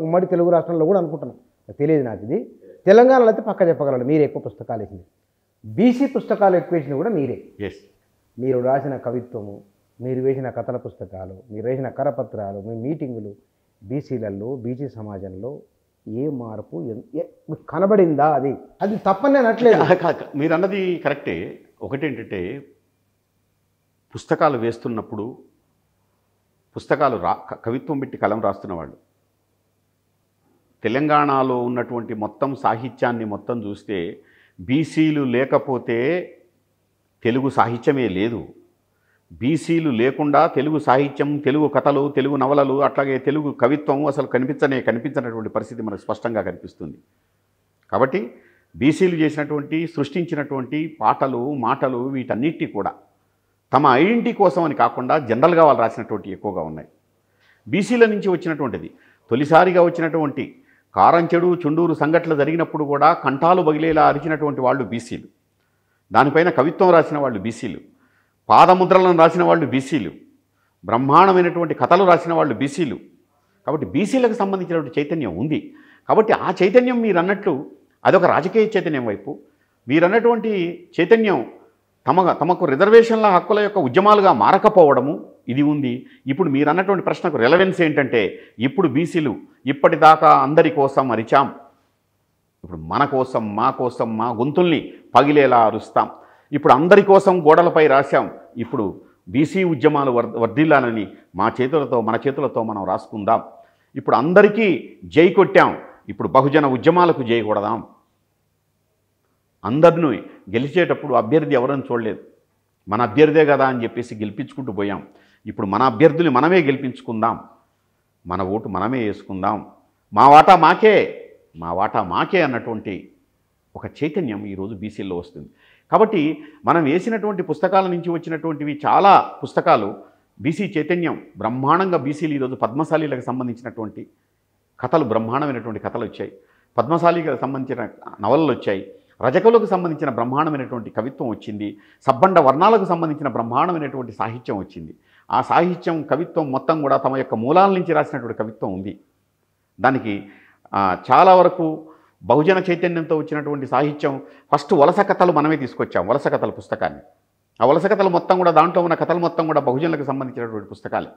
ఉమ్మడి తెలుగు రాష్ట్రంలో కూడా అనుకుంటున్నాం, తెలియదు నాకు. ఇది తెలంగాణలో అయితే పక్క చెప్పగలరు మీరే ఎక్కువ పుస్తకాలు వేసింది. బీసీ పుస్తకాలు ఎక్కువ వేసినా కూడా మీరే. మీరు రాసిన కవిత్వము, మీరు వేసిన కథల పుస్తకాలు, మీరు వేసిన కరపత్రాలు, మీ మీటింగులు, బీసీలలో, బీసీ సమాజంలో ఏ మార్పు కనబడిందా? అది తప్పని నేను అనట్లేదు. మీరు అన్నది కరెక్టే. ఒకటేంటంటే పుస్తకాలు వేస్తున్నప్పుడు, పుస్తకాలు కవిత్వం పెట్టి కలం రాస్తున్న వాళ్ళు తెలంగాణలో ఉన్నటువంటి మొత్తం సాహిత్యాన్ని మొత్తం చూస్తే బీసీలు లేకపోతే తెలుగు సాహిత్యమే లేదు. బీసీలు లేకుండా తెలుగు సాహిత్యం, తెలుగు కథలు, తెలుగు నవలలు, అట్లాగే తెలుగు కవిత్వం అసలు కనిపించినటువంటి పరిస్థితి మనకు స్పష్టంగా కనిపిస్తుంది. కాబట్టి బీసీలు చేసినటువంటి, సృష్టించినటువంటి పాటలు, మాటలు, వీటన్నిటి కూడా తమ ఐడెంటిటీ కోసం అని కాకుండా జనరల్గా వాళ్ళు రాసినటువంటి ఎక్కువగా ఉన్నాయి. బీసీల నుంచి వచ్చినటువంటిది తొలిసారిగా వచ్చినటువంటి కారంచెడు, చుండూరు సంఘటనలు జరిగినప్పుడు కూడా కంఠాలు బగిలేలా అరిచినటువంటి వాళ్ళు బీసీలు. దానిపైన కవిత్వం రాసిన వాళ్ళు బీసీలు, పాదముద్రలను రాసిన వాళ్ళు బీసీలు, బ్రహ్మాండమైనటువంటి కథలు రాసిన వాళ్ళు బీసీలు. కాబట్టి బీసీలకు సంబంధించినటువంటి చైతన్యం ఉంది. కాబట్టి ఆ చైతన్యం మీరు అన్నట్లు అదొక రాజకీయ చైతన్యం వైపు, మీరన్నటువంటి చైతన్యం తమకు రిజర్వేషన్ల హక్కుల యొక్క ఉద్యమాలుగా మారకపోవడము ఇది ఉంది. ఇప్పుడు మీరు అన్నటువంటి ప్రశ్నకు రెలవెన్స్ ఏంటంటే, ఇప్పుడు బీసీలు ఇప్పటిదాకా అందరి కోసం అరిచాం, ఇప్పుడు మన కోసం, మా కోసం, మా గొంతుల్ని పగిలేలా అరుస్తాం. ఇప్పుడు అందరి కోసం గోడలపై రాశాం, ఇప్పుడు బీసీ ఉద్యమాలు వర్ధిల్లాలని మన చేతులతో మనం రాసుకుందాం. ఇప్పుడు అందరికీ జై కొట్టాం, ఇప్పుడు బహుజన ఉద్యమాలకు జై కొడదాం. అందరినీ గెలిచేటప్పుడు అభ్యర్థి ఎవరని చూడలేదు, మన అభ్యర్థే కదా అని చెప్పేసి గెలిపించుకుంటూ పోయాం. ఇప్పుడు మన అభ్యర్థులు మనమే గెలిపించుకుందాం, మన ఓటు మనమే వేసుకుందాం, మా వాటా మాకే అన్నటువంటి ఒక చైతన్యం ఈరోజు బీసీల్లో వస్తుంది. కాబట్టి మనం వేసినటువంటి పుస్తకాల నుంచి వచ్చినటువంటివి చాలా పుస్తకాలు బీసీ చైతన్యం బ్రహ్మాండంగా, బీసీలు ఈరోజు పద్మశాలీలకు సంబంధించినటువంటి కథలు, బ్రహ్మాండమైనటువంటి కథలు వచ్చాయి, పద్మశాలీలకు సంబంధించిన నవలలు వచ్చాయి, రజకులకు సంబంధించిన బ్రహ్మాండమైనటువంటి కవిత్వం వచ్చింది, సబ్బండ వర్ణాలకు సంబంధించిన బ్రహ్మాండమైనటువంటి సాహిత్యం వచ్చింది. ఆ సాహిత్యం, కవిత్వం మొత్తం కూడా తమ యొక్క మూలాల నుంచి రాసినటువంటి కవిత్వం ఉంది. దానికి చాలా వరకు బహుజన చైతన్యంతో వచ్చినటువంటి సాహిత్యం. ఫస్ట్ వలస కథలు మనమే తీసుకొచ్చాం, వలస కథల పుస్తకాన్ని. ఆ వలస కథలు మొత్తం కూడా, దాంట్లో ఉన్న కథలు మొత్తం కూడా బహుజనులకు సంబంధించినటువంటి పుస్తకాలు.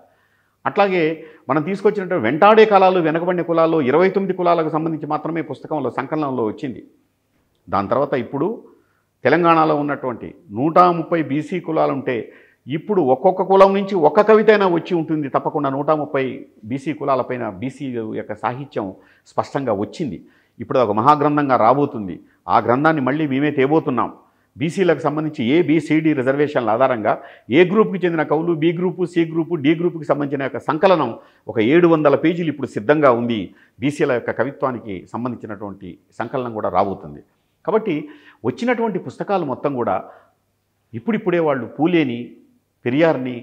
అట్లాగే మనం తీసుకొచ్చినటువంటి వెంటాడే కాలాలు, వెనకబడిన కులాలు, 29 కులాలకు సంబంధించి మాత్రమే పుస్తకంలో, సంకలనంలో వచ్చింది. దాని తర్వాత ఇప్పుడు తెలంగాణలో ఉన్నటువంటి 130 బీసీ కులాలు ఉంటే ఇప్పుడు ఒక్కొక్క కులం నుంచి ఒక్క కవిత అయినా వచ్చి ఉంటుంది. తప్పకుండా 130 బీసీ కులాలపైన బీసీ యొక్క సాహిత్యం స్పష్టంగా వచ్చింది. ఇప్పుడు ఒక మహాగ్రంథంగా రాబోతుంది. ఆ గ్రంథాన్ని మళ్ళీ మేమే తేబోతున్నాం. బీసీలకు సంబంధించి ఏబిసిడి రిజర్వేషన్ల ఆధారంగా ఏ గ్రూప్కి చెందిన కవులు, B group, C group, D గ్రూపుకి సంబంధించిన యొక్క సంకలనం ఒక 700 పేజీలు ఇప్పుడు సిద్ధంగా ఉంది. బీసీల యొక్క కవిత్వానికి సంబంధించినటువంటి సంకలనం కూడా రాబోతుంది. కాబట్టి వచ్చినటువంటి పుస్తకాలు మొత్తం కూడా ఇప్పుడిప్పుడే వాళ్ళు పూలేని, పెరియార్ని,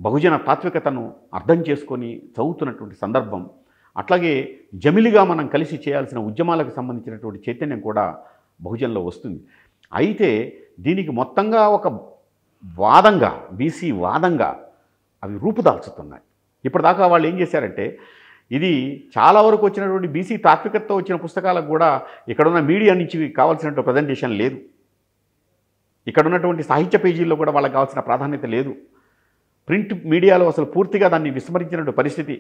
బహుజన తాత్వికతను అర్థం చేసుకొని చదువుతున్నటువంటి సందర్భం. అట్లాగే జమిలిగా మనం కలిసి చేయాల్సిన ఉద్యమాలకు సంబంధించినటువంటి చైతన్యం కూడా బహుజనంలో వస్తుంది. అయితే దీనికి మొత్తంగా ఒక వాదంగా, బీసీ వాదంగా అవి రూపుదాల్చుతున్నాయి. ఇప్పటిదాకా వాళ్ళు ఏం చేశారంటే, ఇది చాలా వరకు వచ్చినటువంటి బీసీ తాత్వికతతో వచ్చిన పుస్తకాలకు కూడా ఇక్కడున్న మీడియా నుంచి కావాల్సినటువంటి ప్రజెంటేషన్ లేదు. ఇక్కడ ఉన్నటువంటి సాహిత్య పేజీల్లో కూడా వాళ్ళకి కావాల్సిన ప్రాధాన్యత లేదు. ప్రింట్ మీడియాలో అసలు పూర్తిగా దాన్ని విస్మరించినటువంటి పరిస్థితి.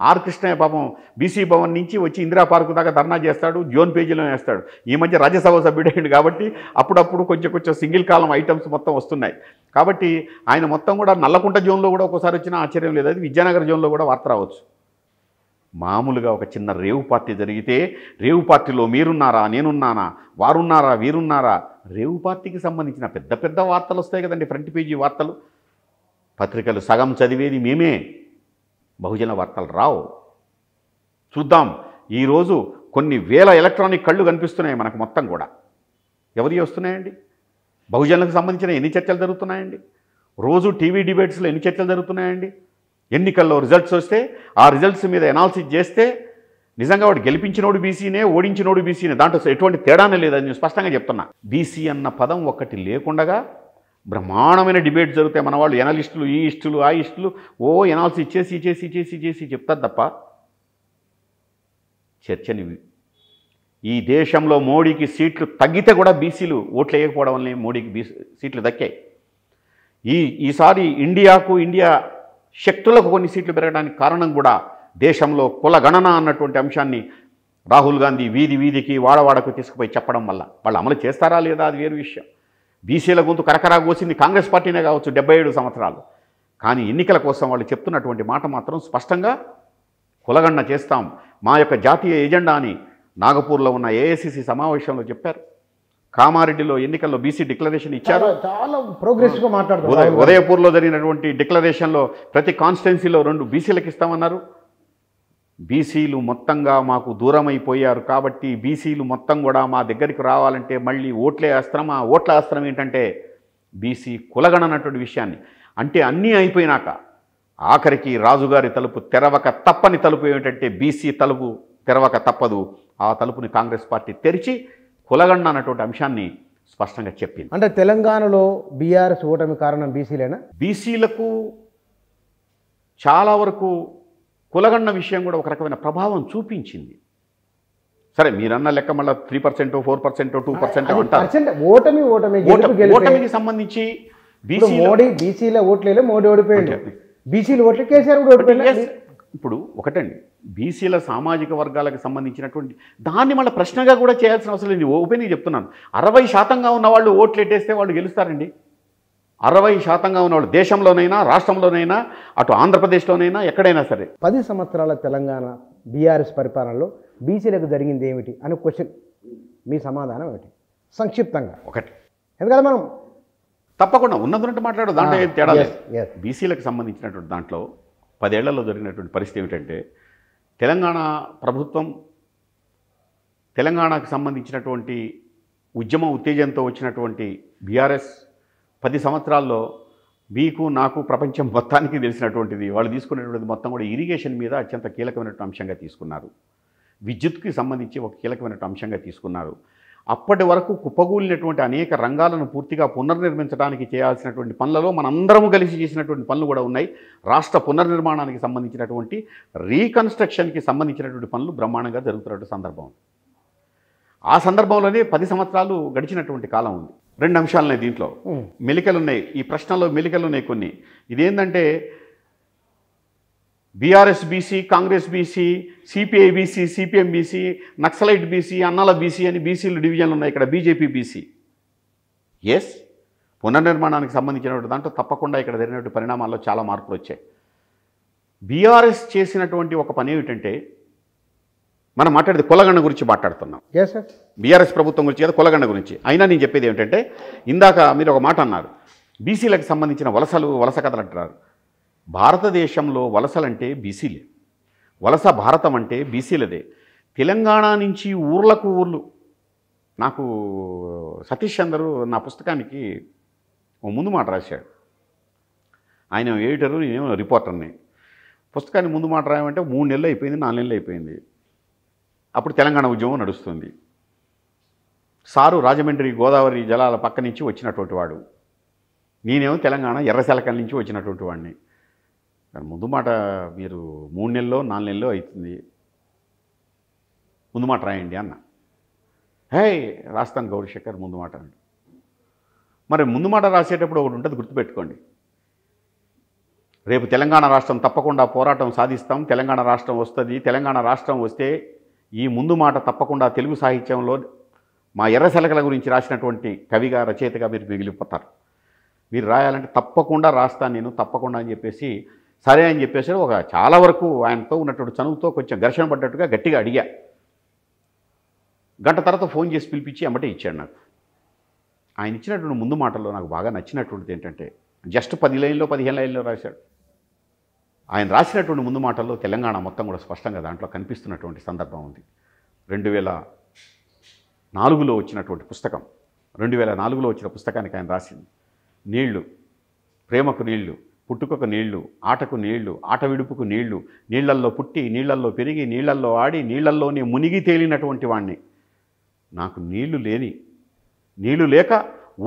ఆర్ కృష్ణయ్య పాపం బీసీ భవన్ నుంచి వచ్చి ఇందిరా పార్కు దాకా ధర్నా చేస్తాడు, జోన్ పేజీలో వేస్తాడు. ఈ మధ్య రాజ్యసభ సభ్యుడైంది కాబట్టి అప్పుడప్పుడు కొంచెం సింగిల్ కాలం ఐటమ్స్ మొత్తం వస్తున్నాయి. కాబట్టి ఆయన మొత్తం కూడా నల్లకుంట జోన్లో కూడా ఒకసారి వచ్చినా ఆశ్చర్యం లేదు. అది విద్యానగర్ జోన్లో కూడా వార్త రావచ్చు. మామూలుగా ఒక చిన్న రేవు పార్టీ జరిగితే, రేవు పార్టీలో మీరున్నారా, నేనున్నానా, వారున్నారా, వీరున్నారా, రేవు పార్టీకి సంబంధించిన పెద్ద పెద్ద వార్తలు వస్తాయి కదండి, ఫ్రంట్ పేజీ వార్తలు. పత్రికలు సగం చదివేది మేమే, బహుజన వార్తలు రావు. చూద్దాం, ఈరోజు కొన్ని వేల ఎలక్ట్రానిక్ కళ్ళు కనిపిస్తున్నాయి మనకు మొత్తం కూడా. ఎవరి వస్తున్నాయండి? బహుజనులకు సంబంధించిన ఎన్ని చర్చలు జరుగుతున్నాయండి? రోజు టీవీ డిబేట్స్లో ఎన్ని చర్చలు జరుగుతున్నాయండి? ఎన్నికల్లో రిజల్ట్స్ వస్తే ఆ రిజల్ట్స్ మీద ఎనాలిసిస్ చేస్తే నిజంగా వాడు గెలిపించినోడు బీసీనే, ఓడించినోడు బీసీనే, దాంట్లో ఎటువంటి తేడానే లేదని నేను స్పష్టంగా చెప్తున్నా. బీసీ అన్న పదం ఒక్కటి లేకుండగా బ్రహ్మాండమైన డిబేట్ జరుగుతాయి. మన వాళ్ళు ఎనలిస్టులు, ఈ ఇస్టులు, ఆ ఇస్టులు ఎనాలిసిస్ చేసి చెప్తారు తప్ప చర్చని. ఈ దేశంలో మోడీకి సీట్లు తగ్గితే కూడా బీసీలు ఓట్లు వేయకపోవడం వల్లే మోడీకి సీట్లు దక్కాయి. ఈసారి ఇండియా శక్తులకు కొన్ని సీట్లు పెరగడానికి కారణం కూడా దేశంలో కుల గణన అన్నటువంటి అంశాన్ని రాహుల్ గాంధీ వీధికి వాడవాడకు తీసుకుపోయి చెప్పడం వల్ల. వాళ్ళు అమలు చేస్తారా లేదా అది వేరు విషయం. బీసీల గొంతు కరకరా కోసింది కాంగ్రెస్ పార్టీనే కావచ్చు 77 సంవత్సరాలు. కానీ ఎన్నికల కోసం వాళ్ళు చెప్తున్నటువంటి మాట మాత్రం స్పష్టంగా కులగణన చేస్తాం, మా యొక్క జాతీయ ఎజెండా అని నాగపూర్లో ఉన్న ఏఐసిసి సమావేశంలో చెప్పారు. కామారెడ్డిలో ఎన్నికల్లో బీసీ డిక్లరేషన్ ఇచ్చారు. చాలా ప్రోగ్రెసివ్గా మాట్లాడుతున్నారు. ఉదయపూర్లో జరిగినటువంటి డిక్లరేషన్లో ప్రతి కాన్స్టిట్యున్సీలో 2 బీసీలకు ఇస్తామన్నారు. బీసీలు మొత్తంగా మాకు దూరమైపోయారు కాబట్టి బీసీలు మొత్తం కూడా మా దగ్గరికి రావాలంటే మళ్ళీ ఓట్లే అస్త్రం. ఆ ఓట్ల అస్త్రం ఏంటంటే బీసీ కులగణనటువంటి విషయాన్ని. అంటే అన్నీ అయిపోయినాక ఆఖరికి రాజుగారి తలుపు తెరవక తప్పని తలుపు ఏమిటంటే బీసీ తలుపు తెరవక తప్పదు. ఆ తలుపుని కాంగ్రెస్ పార్టీ తెరిచి కులగణన అన్నటువంటి అంశాన్ని స్పష్టంగా చెప్పింది. అంటే తెలంగాణలో బీఆర్ఎస్ ఓటమి కారణం బీసీలేనా? బీసీలకు చాలా వరకు కులగణన విషయం కూడా ఒక రకమైన ప్రభావం చూపించింది. సరే మీరన్న లెక్క మళ్ళీ 3%, 4%, 2% అంటారు. ఓటమికి సంబంధించి మోడీ బీసీల ఓట్లేలే, మోడీ ఓడిపోయాడు. బీసీలు ఓట్లు కేసీఆర్ కూడా ఓడిపోయాడు. ఇప్పుడు ఒకటండి, బీసీల సామాజిక వర్గాలకు సంబంధించినటువంటి దాన్ని మళ్ళీ ప్రశ్నగా కూడా చేయాల్సిన అవసరం లేదు. ఓపెన్గా చెప్తున్నాను, 60% ఉన్న వాళ్ళు ఓట్లు ఎట్టేస్తే వాళ్ళు గెలుస్తారండి. 60% ఉన్నవాళ్ళు దేశంలోనైనా రాష్ట్రంలోనైనా అటు ఆంధ్రప్రదేశ్లోనైనా ఎక్కడైనా సరే. 10 సంవత్సరాల తెలంగాణ బీఆర్ఎస్ పరిపాలనలో బీసీలకు జరిగింది ఏమిటి అని క్వశ్చన్, మీ సమాధానం ఏమిటి సంక్షిప్తంగా? ఒకటి, ఎందుకంటే మనం తప్పకుండా ఉన్నదంటే మాట్లాడు, దాంట్లో ఏం తేడా లేదు. బీసీలకు సంబంధించినటువంటి దాంట్లో 10 ఏళ్లలో జరిగినటువంటి పరిస్థితి ఏమిటంటే తెలంగాణ ప్రభుత్వం తెలంగాణకు సంబంధించినటువంటి ఉద్యమ ఉత్తేజంతో వచ్చినటువంటి బీఆర్ఎస్ 10 సంవత్సరాల్లో మీకు నాకు ప్రపంచం మొత్తానికి తెలిసినటువంటిది వాళ్ళు తీసుకునేటువంటిది మొత్తం కూడా ఇరిగేషన్ మీద అత్యంత కీలకమైనటువంటి అంశంగా తీసుకున్నారు. విద్యుత్కి సంబంధించి ఒక కీలకమైనటువంటి అంశంగా తీసుకున్నారు. అప్పటి వరకు కుప్పగూలినటువంటి అనేక రంగాలను పూర్తిగా పునర్నిర్మించడానికి చేయాల్సినటువంటి పనులలో మనందరము కలిసి చేసినటువంటి పనులు కూడా ఉన్నాయి. రాష్ట్ర పునర్నిర్మాణానికి సంబంధించినటువంటి రీకన్స్ట్రక్షన్కి సంబంధించినటువంటి పనులు బ్రహ్మాండంగా జరుగుతున్నటువంటి సందర్భం. ఆ సందర్భంలోనే 10 సంవత్సరాలు గడిచినటువంటి కాలం ఉంది. 2 అంశాలున్నాయి దీంట్లో, మెలికలున్నాయి. ఈ ప్రశ్నలో మెలికలున్నాయి కొన్ని. ఇదేంటంటే BRS BC, Congress BC, CPI BC, CPM BC, naxalite BC, అన్నాల బీసీ అని బీసీలు డివిజన్లు ఉన్నాయి. ఇక్కడ బీజేపీ బీసీ. ఎస్, పునర్నిర్మాణానికి సంబంధించినటువంటి దాంట్లో తప్పకుండా ఇక్కడ జరిగినటువంటి పరిణామాల్లో చాలా మార్పులు వచ్చాయి. బీఆర్ఎస్ చేసినటువంటి ఒక పని ఏమిటంటే మనం మాట్లాడేది కులగండ గురించి మాట్లాడుతున్నాం. Yes sir. బీఆర్ఎస్ ప్రభుత్వం గురించి కదా, కులగండ గురించి. అయినా నేను చెప్పేది ఏమిటంటే, ఇందాక మీరు ఒక మాట అన్నారు, బీసీలకు సంబంధించిన వలస కథలు అంటున్నారు. భారతదేశంలో వలసలంటే బీసీలే, వలస భారతం అంటే బీసీలదే. తెలంగాణ నుంచి ఊర్లకు ఊర్లు. నాకు సతీష్ చంద్రు నా పుస్తకానికి ఓ ముందు మాట రాశాడు. ఆయన ఎడిటరు, నేనేమో రిపోర్టర్ని. పుస్తకాన్ని ముందు మాట రాయమంటే 3 నెలలు అయిపోయింది, 4 నెలలు అయిపోయింది. అప్పుడు తెలంగాణ ఉద్యమం నడుస్తుంది. సారు రాజమండ్రి గోదావరి జలాల పక్క నుంచి వచ్చినటువంటి వాడు, నేనేమో తెలంగాణ ఎర్రశెలకల నుంచి వచ్చినటువంటి వాడిని. ముందు మాట మీరు 3 నెలల్లో 4 నెలల్లో అవుతుంది, ముందు మాట రాయండి అన్న. హే రాస్తాను గౌరీశంకర్ ముందు మాట అన్నాడు. మరి ముందు మాట రాసేటప్పుడు ఒకటి ఉంటుంది, గుర్తుపెట్టుకోండి. రేపు తెలంగాణ రాష్ట్రం తప్పకుండా పోరాటం సాధిస్తాం, తెలంగాణ రాష్ట్రం వస్తుంది, తెలంగాణ రాష్ట్రం వస్తే ఈ ముందు మాట తప్పకుండా తెలుగు సాహిత్యంలో మా ఎర్రశెలకల గురించి రాసినటువంటి కవిగా, రచయితగా మీరు మిగిలిపోతారు. మీరు రాయాలంటే తప్పకుండా రాస్తాను నేను, తప్పకుండా అని చెప్పేసి సరే అని చెప్పేసి ఒక చాలా వరకు ఆయనతో ఉన్నటువంటి చనువుతో కొంచెం ఘర్షణ పడ్డట్టుగా గట్టిగా అడిగా. గంట తర్వాత ఫోన్ చేసి పిలిపించి అమ్మటే ఇచ్చాడు నాకు. ఆయన ఇచ్చినటువంటి ముందు మాటల్లో నాకు బాగా నచ్చినటువంటిది ఏంటంటే, జస్ట్ 10 లైన్లో 15 లైన్లో రాశాడు. ఆయన రాసినటువంటి ముందు మాటల్లో తెలంగాణ మొత్తం కూడా స్పష్టంగా దాంట్లో కనిపిస్తున్నటువంటి సందర్భం ఉంది. 2004లో వచ్చినటువంటి పుస్తకం, 2004లో వచ్చిన పుస్తకానికి ఆయన రాసింది, నీళ్లు, ప్రేమకు నీళ్లు, పుట్టుకకు నీళ్లు, ఆటకు నీళ్లు, ఆట విడుపుకు నీళ్లు, నీళ్లల్లో పుట్టి నీళ్లల్లో పెరిగి నీళ్లల్లో ఆడి నీళ్లల్లోనే మునిగి తేలినటువంటి వాణ్ణి. నాకు నీళ్లు లేక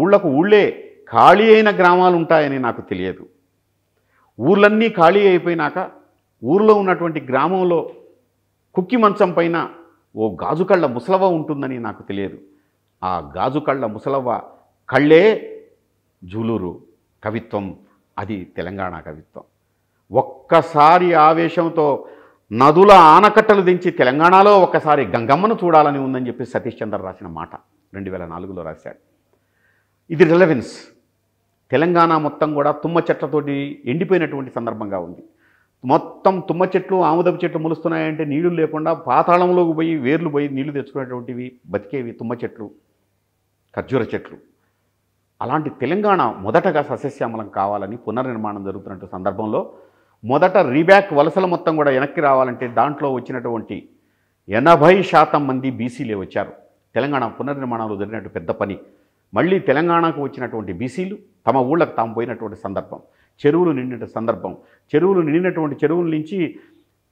ఊళ్ళకు ఊళ్ళే ఖాళీ అయిన గ్రామాలు ఉంటాయని నాకు తెలియదు. ఊర్లన్నీ ఖాళీ అయిపోయినాక ఊర్లో ఉన్నటువంటి గ్రామంలో కుక్కి మంచం పైన ఓ గాజుకళ్ళ ముసలవ్వ ఉంటుందని నాకు తెలియదు. ఆ గాజుకళ్ళ ముసలవ్వ కళ్ళే జూలూరు కవిత్వం, అది తెలంగాణ కవిత్వం. ఒక్కసారి ఆవేశంతో నదుల ఆనకట్టలు దించి తెలంగాణలో ఒక్కసారి గంగమ్మను చూడాలని ఉందని చెప్పి సతీష్ చంద్ర రాసిన మాట 2004లో రాశాడు. ఇది రిలవెన్స్. తెలంగాణ మొత్తం కూడా తుమ్మ చెట్లతోటి ఎండిపోయినటువంటి సందర్భంగా ఉంది. మొత్తం తుమ్మ చెట్లు, ఆముదపు చెట్లు మొలుస్తున్నాయంటే నీళ్లు లేకుండా పాతాళంలోకి పోయి వేర్లు పోయి నీళ్లు తెచ్చుకునేటువంటివి బతికేవి తుమ్మ చెట్లు, ఖర్జూర చెట్లు. అలాంటి తెలంగాణ మొదటగా సస్యశ్యామలం కావాలని పునర్నిర్మాణం జరుగుతున్న సందర్భంలో మొదట రీబ్యాక్ వలసల మొత్తం కూడా వెనక్కి రావాలంటే దాంట్లో వచ్చినటువంటి 80% మంది బీసీలే వచ్చారు. తెలంగాణ పునర్నిర్మాణంలో జరిగినట్టు పెద్ద పని. మళ్ళీ తెలంగాణకు వచ్చినటువంటి బీసీలు తమ ఊళ్ళకు తాము పోయినటువంటి సందర్భం, చెరువులు నిండిన సందర్భం, చెరువులు నిండినటువంటి చెరువుల నుంచి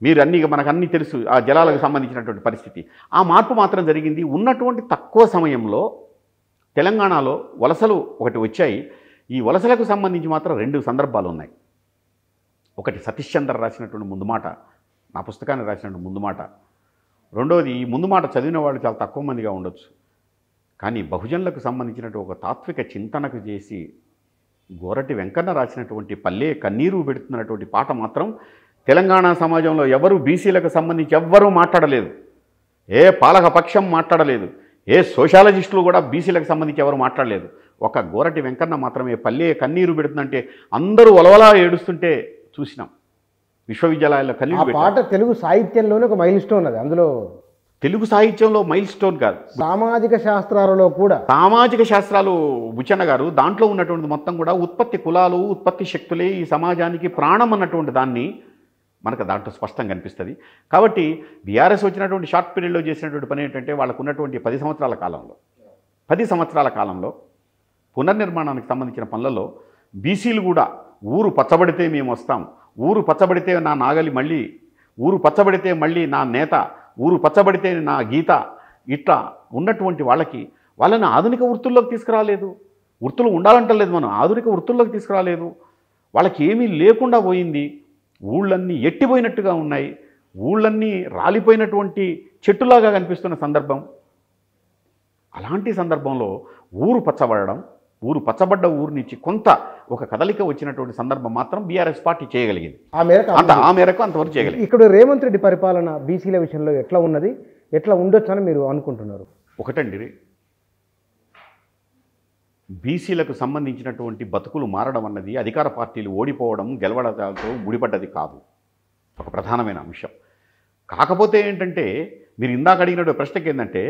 మీరు మనకు అన్నీ తెలుసు ఆ జలాలకు సంబంధించినటువంటి పరిస్థితి. ఆ మార్పు మాత్రం జరిగింది. ఉన్నటువంటి తక్కువ సమయంలో తెలంగాణలో వలసలు ఒకటి వచ్చాయి. ఈ వలసలకు సంబంధించి మాత్రం 2 సందర్భాలు ఉన్నాయి. ఒకటి సతీష్ చంద్ర రాసినటువంటి ముందు మాట, నా పుస్తకాన్ని రాసినటువంటి ముందు మాట. రెండవది, ఈ ముందు మాట చదివిన వాళ్ళు చాలా తక్కువ మందిగా ఉండొచ్చు, కానీ బహుజనులకు సంబంధించినటువంటి ఒక తాత్విక చింతనకు చేసి గోరటి వెంకన్న రాసినటువంటి పల్లె కన్నీరు పెడుతున్నటువంటి పాట మాత్రం తెలంగాణ సమాజంలో ఎవరు బీసీలకు సంబంధించి ఎవ్వరూ మాట్లాడలేదు. ఏ పాలక పక్షం మాట్లాడలేదు, ఏ సోషాలజిస్టులు కూడా బీసీలకు సంబంధించి ఎవరు మాట్లాడలేదు. ఒక గోరటి వెంకన్న మాత్రమే పల్లె కన్నీరు పెడుతుందంటే అందరూ ఒలవలా ఏడుస్తుంటే చూసినాం. విశ్వవిద్యాలయాల్లో కన్నీరు పాట తెలుగు సాహిత్యంలోనే ఒక మైల్ స్టోన్. అది అందులో తెలుగు సాహిత్యంలో మైల్ స్టోన్ కాదు, సామాజిక శాస్త్రాలలో కూడా. సామాజిక శాస్త్రాలు బుచ్చన్న గారు దాంట్లో ఉన్నటువంటి మొత్తం కూడా ఉత్పత్తి కులాలు, ఉత్పత్తి శక్తులే ఈ సమాజానికి ప్రాణం అన్నటువంటి దాన్ని మనకు దాంట్లో స్పష్టంగా కనిపిస్తుంది. కాబట్టి బీఆర్ఎస్ వచ్చినటువంటి షార్ట్ పీరియడ్లో చేసినటువంటి పని ఏంటంటే, వాళ్ళకు ఉన్నటువంటి 10 సంవత్సరాల కాలంలో పునర్నిర్మాణానికి సంబంధించిన పనులలో బీసీలు కూడా ఊరు పచ్చబడితే మేము వస్తాం, ఊరు పచ్చబడితే నా నాగలి మళ్ళీ, ఊరు పచ్చబడితే మళ్ళీ నా నేత, ఊరు పచ్చబడితే నా గీత, ఇట్లా ఉన్నటువంటి వాళ్ళని ఆధునిక వృత్తుల్లోకి తీసుకురాలేదు. వృత్తులు ఉండాలంటలేదు, మనం ఆధునిక వృత్తుల్లోకి తీసుకురాలేదు. వాళ్ళకి ఏమీ లేకుండా పోయింది. ఊళ్ళన్నీ ఎట్టిపోయినట్టుగా ఉన్నాయి, ఊళ్ళన్నీ రాలిపోయినటువంటి చెట్టులాగా కనిపిస్తున్న సందర్భం. అలాంటి సందర్భంలో ఊరు పచ్చబడడం, ఊరు పచ్చబడ్డ ఊరు నుంచి కొంత ఒక కదలిక వచ్చినటువంటి సందర్భం మాత్రం బీఆర్ఎస్ పార్టీ చేయగలిగింది. ఆ మేరకు అంతవరకు చేయగలిగింది. ఇక్కడ రేవంత్ రెడ్డి పరిపాలన బీసీల విషయంలో ఎట్లా ఉన్నది, ఎట్లా ఉండొచ్చు అని మీరు అనుకుంటున్నారు? ఒకటండి, బీసీలకు సంబంధించినటువంటి బతుకులు మారడం అన్నది అధికార పార్టీలు ఓడిపోవడం గెలవడంతో ముడిపడ్డది కాదు, ఒక ప్రధానమైన అంశం. కాకపోతే ఏంటంటే మీరు ఇందాక అడిగిన ప్రశ్నకి ఏంటంటే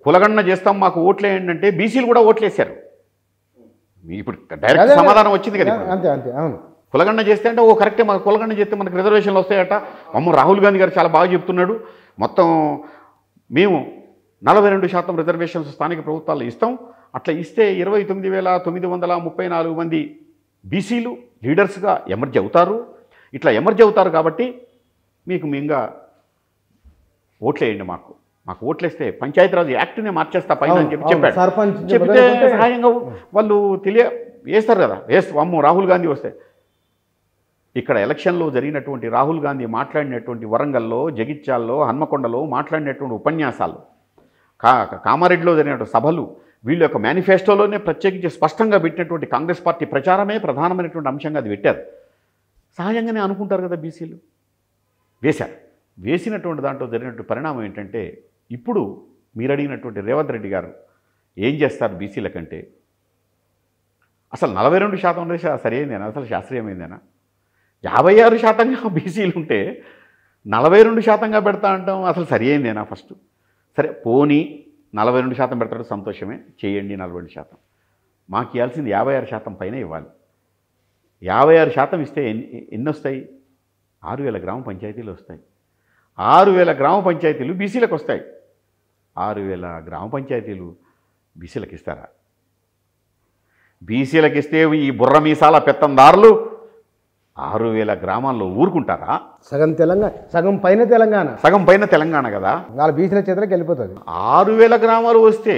కులగణన చేస్తాం మాకు ఓట్లేయండి అంటే బీసీలు కూడా ఓట్లేశారు. ఇప్పుడు డైరెక్ట్ సమాధానం వచ్చింది కదా. అంతే అంతే అవును. కులగణన చేస్తే అంటే కరెక్టే, మాకు కులగణన చేస్తే మనకు రిజర్వేషన్లు వస్తాయట. రాహుల్ గాంధీ గారు చాలా బాగా చెప్తున్నాడు, మొత్తం మేము 42% రిజర్వేషన్స్ స్థానిక ప్రభుత్వాలు ఇస్తాం. అట్లా ఇస్తే 29,934 మంది బీసీలు లీడర్స్గా ఎమర్జ్ అవుతారు. ఇట్లా ఎమర్జ్ అవుతారు కాబట్టి మీకు ఇంకా ఓట్లేయండి, మాకు ఓట్లేస్తే పంచాయతీరాజ్ యాక్ట్నే మార్చేస్తా పైన అని చెప్పి చెప్పాడు. చెప్తే సహాయంగా వాళ్ళు వేస్తారు కదా. రాహుల్ గాంధీ వస్తే ఇక్కడ ఎలక్షన్లో జరిగినటువంటి రాహుల్ గాంధీ మాట్లాడినటువంటి వరంగల్లో, జగిత్యాల్లో, హన్మకొండలో మాట్లాడినటువంటి ఉపన్యాసాలు, కామారెడ్డిలో జరిగినటువంటి సభలు, వీళ్ళ యొక్క మేనిఫెస్టోలోనే ప్రత్యేకించి స్పష్టంగా పెట్టినటువంటి కాంగ్రెస్ పార్టీ ప్రచారమే ప్రధానమైనటువంటి అంశంగా అది పెట్టారు. సహజంగానే అనుకుంటారు కదా బీసీలు. వేసినటువంటి దాంట్లో జరిగినటువంటి పరిణామం ఏంటంటే ఇప్పుడు మీరు అడిగినటువంటి రేవంత్ రెడ్డి గారు ఏం చేస్తారు బీసీల కంటే, అసలు 42% సరైందేనా, అసలు శాస్త్రీయమైందేనా? 56% బీసీలు ఉంటే 42% పెడతా అంటాం, అసలు సరి అయిందేనా? ఫస్ట్ సరే పోనీ 42% పెడతాడు, సంతోషమే, చేయండి 42%. మాకు ఇవ్వాల్సింది 56% పైన ఇవ్వాలి. 56% ఇస్తే ఎన్ని వస్తాయి? 6,000 గ్రామ పంచాయతీలు వస్తాయి. 6,000 గ్రామ పంచాయతీలు బీసీలకు వస్తాయి. 6,000 గ్రామ పంచాయతీలు బీసీలకు ఇస్తారా? బీసీలకు ఇస్తే ఈ బుర్ర మీసాల పెత్తందారులు 6,000 గ్రామాల్లో ఊరుకుంటారా? సగం తెలంగాణ, సగం పైన తెలంగాణ కదా, వాళ్ళ బీసీల చేతులకు వెళ్ళిపోతుంది. 6,000 గ్రామాలు వస్తే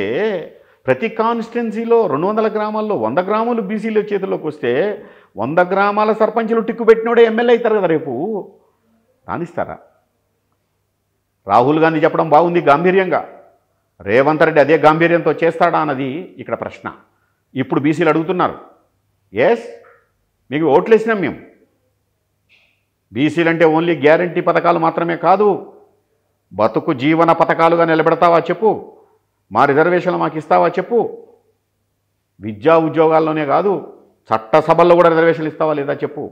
ప్రతి కాన్స్టిట్యున్సీలో 200 గ్రామాల్లో 100 గ్రామాలు బీసీల చేతుల్లోకి వస్తే 100 గ్రామాల సర్పంచులు టిక్కు పెట్టినోడే ఎమ్మెల్యే అవుతారు కదా రేపు. రానిస్తారా? రాహుల్ గాంధీ చెప్పడం బాగుంది గాంభీర్యంగా, రేవంత్ రెడ్డి అదే గాంభీర్యంతో చేస్తాడా అన్నది ఇక్కడ ప్రశ్న. ఇప్పుడు బీసీలు అడుగుతున్నారు, మీకు ఓట్లేసినాం మేము. బీసీలు అంటే ఓన్లీ గ్యారంటీ పథకాలు మాత్రమే కాదు, బతుకు జీవన పథకాలుగా నిలబెడతావా చెప్పు, మా రిజర్వేషన్లు మాకు ఇస్తావా చెప్పు, విద్యా ఉద్యోగాల్లోనే కాదు చట్టసభల్లో కూడా రిజర్వేషన్లు ఇస్తావా లేదా చెప్పు,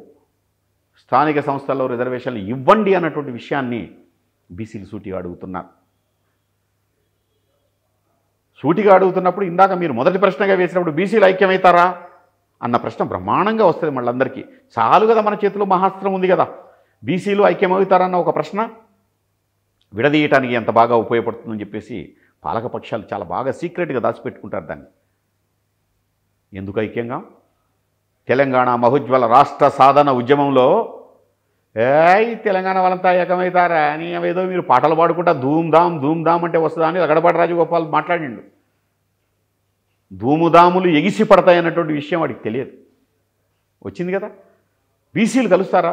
స్థానిక సంస్థల్లో రిజర్వేషన్లు ఇవ్వండి అన్నటువంటి విషయాన్ని బీసీలు సూటిగా అడుగుతున్నారు. సూటిగా అడుగుతున్నప్పుడు ఇందాక మీరు మొదటి ప్రశ్నగా వేసినప్పుడు బీసీలు ఐక్యమవుతారా అన్న ప్రశ్న బ్రహ్మాండంగా వస్తుంది మళ్ళందరికీ. చాలు కదా, మన చేతిలో మహాస్త్రం ఉంది కదా, బీసీలు ఐక్యమవుతారన్న ఒక ప్రశ్న విడదీయటానికి ఎంత బాగా ఉపయోగపడుతుందని చెప్పేసి పాలకపక్షాలు చాలా బాగా సీక్రెట్గా దాచిపెట్టుకుంటారు దాన్ని. ఎందుకు ఐక్యంగా? తెలంగాణ మహోజ్వల రాష్ట్ర సాధన ఉద్యమంలో తెలంగాణ వాళ్ళంతా ఏకమవుతారా అని ఏదో మీరు పాటలు పాడుకుంటా ధూమ్ధామ్ అంటే వస్తుందా అని రగడపాటి రాజగోపాల్ మాట్లాడిండు. ధూముదాములు ఎగిసి పడతాయన్నటువంటి విషయం వాడికి తెలియదు. వచ్చింది కదా. బీసీలు కలుస్తారా?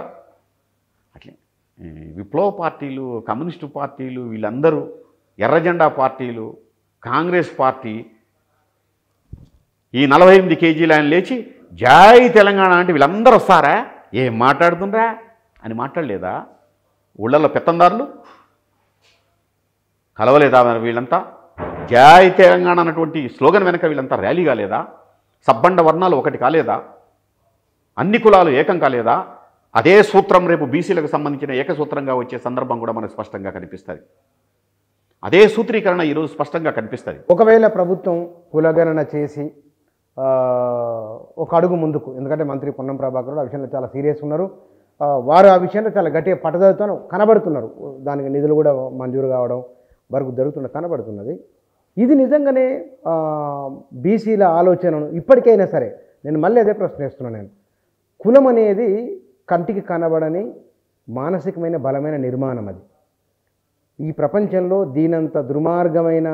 అట్లే విప్లవ పార్టీలు, కమ్యూనిస్టు పార్టీలు, వీళ్ళందరూ ఎర్రజెండా పార్టీలు, కాంగ్రెస్ పార్టీ ఈ 48 కేజీలు ఆయన లేచి జై తెలంగాణ అంటే వీళ్ళందరూ వస్తారా? ఏం మాట్లాడుతుండ్రా అని మాట్లాడలేదా? ఊళ్ళల్లో పెత్తందారులు కలవలేదా వీళ్ళంతా? జై తెలంగాణ అన్నటువంటి స్లోగన్ వెనక వీళ్ళంతా ర్యాలీ కాలేదా? సబ్బండ వర్ణాలు ఒకటి కాలేదా? అన్ని కులాలు ఏకం కాలేదా? అదే సూత్రం రేపు బీసీలకు సంబంధించిన ఏకసూత్రంగా వచ్చే సందర్భం కూడా మనకు స్పష్టంగా కనిపిస్తుంది. అదే సూత్రీకరణ ఈరోజు స్పష్టంగా కనిపిస్తుంది. ఒకవేళ ప్రభుత్వం కులగణన చేసి ఒక అడుగు ముందుకు, ఎందుకంటే మంత్రి పొన్నం ప్రభాకర్ ఆ విషయంలో చాలా సీరియస్ ఉన్నారు, వారు ఆ విషయంలో చాలా గట్టిగా పట్టుదలతో కనబడుతున్నారు, దానికి నిధులు కూడా మంజూరు కావడం వరకు కనబడుతున్నది. ఇది నిజంగానే బీసీల ఆలోచనను ఇప్పటికైనా సరే, నేను మళ్ళీ అదే ప్రశ్న వేస్తున్నాను, నేను కులం అనేది కంటికి కనబడని మానసికమైన బలమైన నిర్మాణం. అది ఈ ప్రపంచంలో దీనంత దుర్మార్గమైన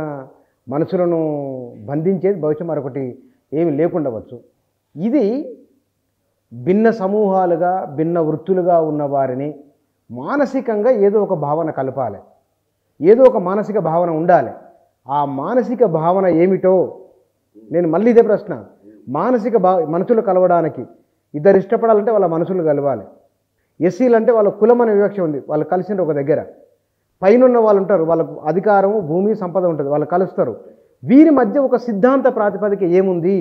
మనసులను బంధించేది బహుశా మరొకటి ఏమి లేకుండవచ్చు. ఇది భిన్న సమూహాలుగా, భిన్న వృత్తులుగా ఉన్న వారిని మానసికంగా ఏదో ఒక భావన కలపాలి, ఏదో ఒక మానసిక భావన ఉండాలి. ఆ మానసిక భావన ఏమిటో నేను మళ్ళీ ఇదే ప్రశ్న, మానసిక మనసులు కలవడానికి ఇద్దరు ఇష్టపడాలంటే వాళ్ళ మనసులు కలవాలి. ఎస్సీలు అంటే వాళ్ళ కులం అనే వివక్ష ఉంది, వాళ్ళు కలిసిన ఒక దగ్గర, పైన వాళ్ళు ఉంటారు, వాళ్ళకు అధికారం, భూమి, సంపద ఉంటుంది, వాళ్ళు కలుస్తారు. వీరి మధ్య ఒక సిద్ధాంత ప్రాతిపదిక ఏముంది,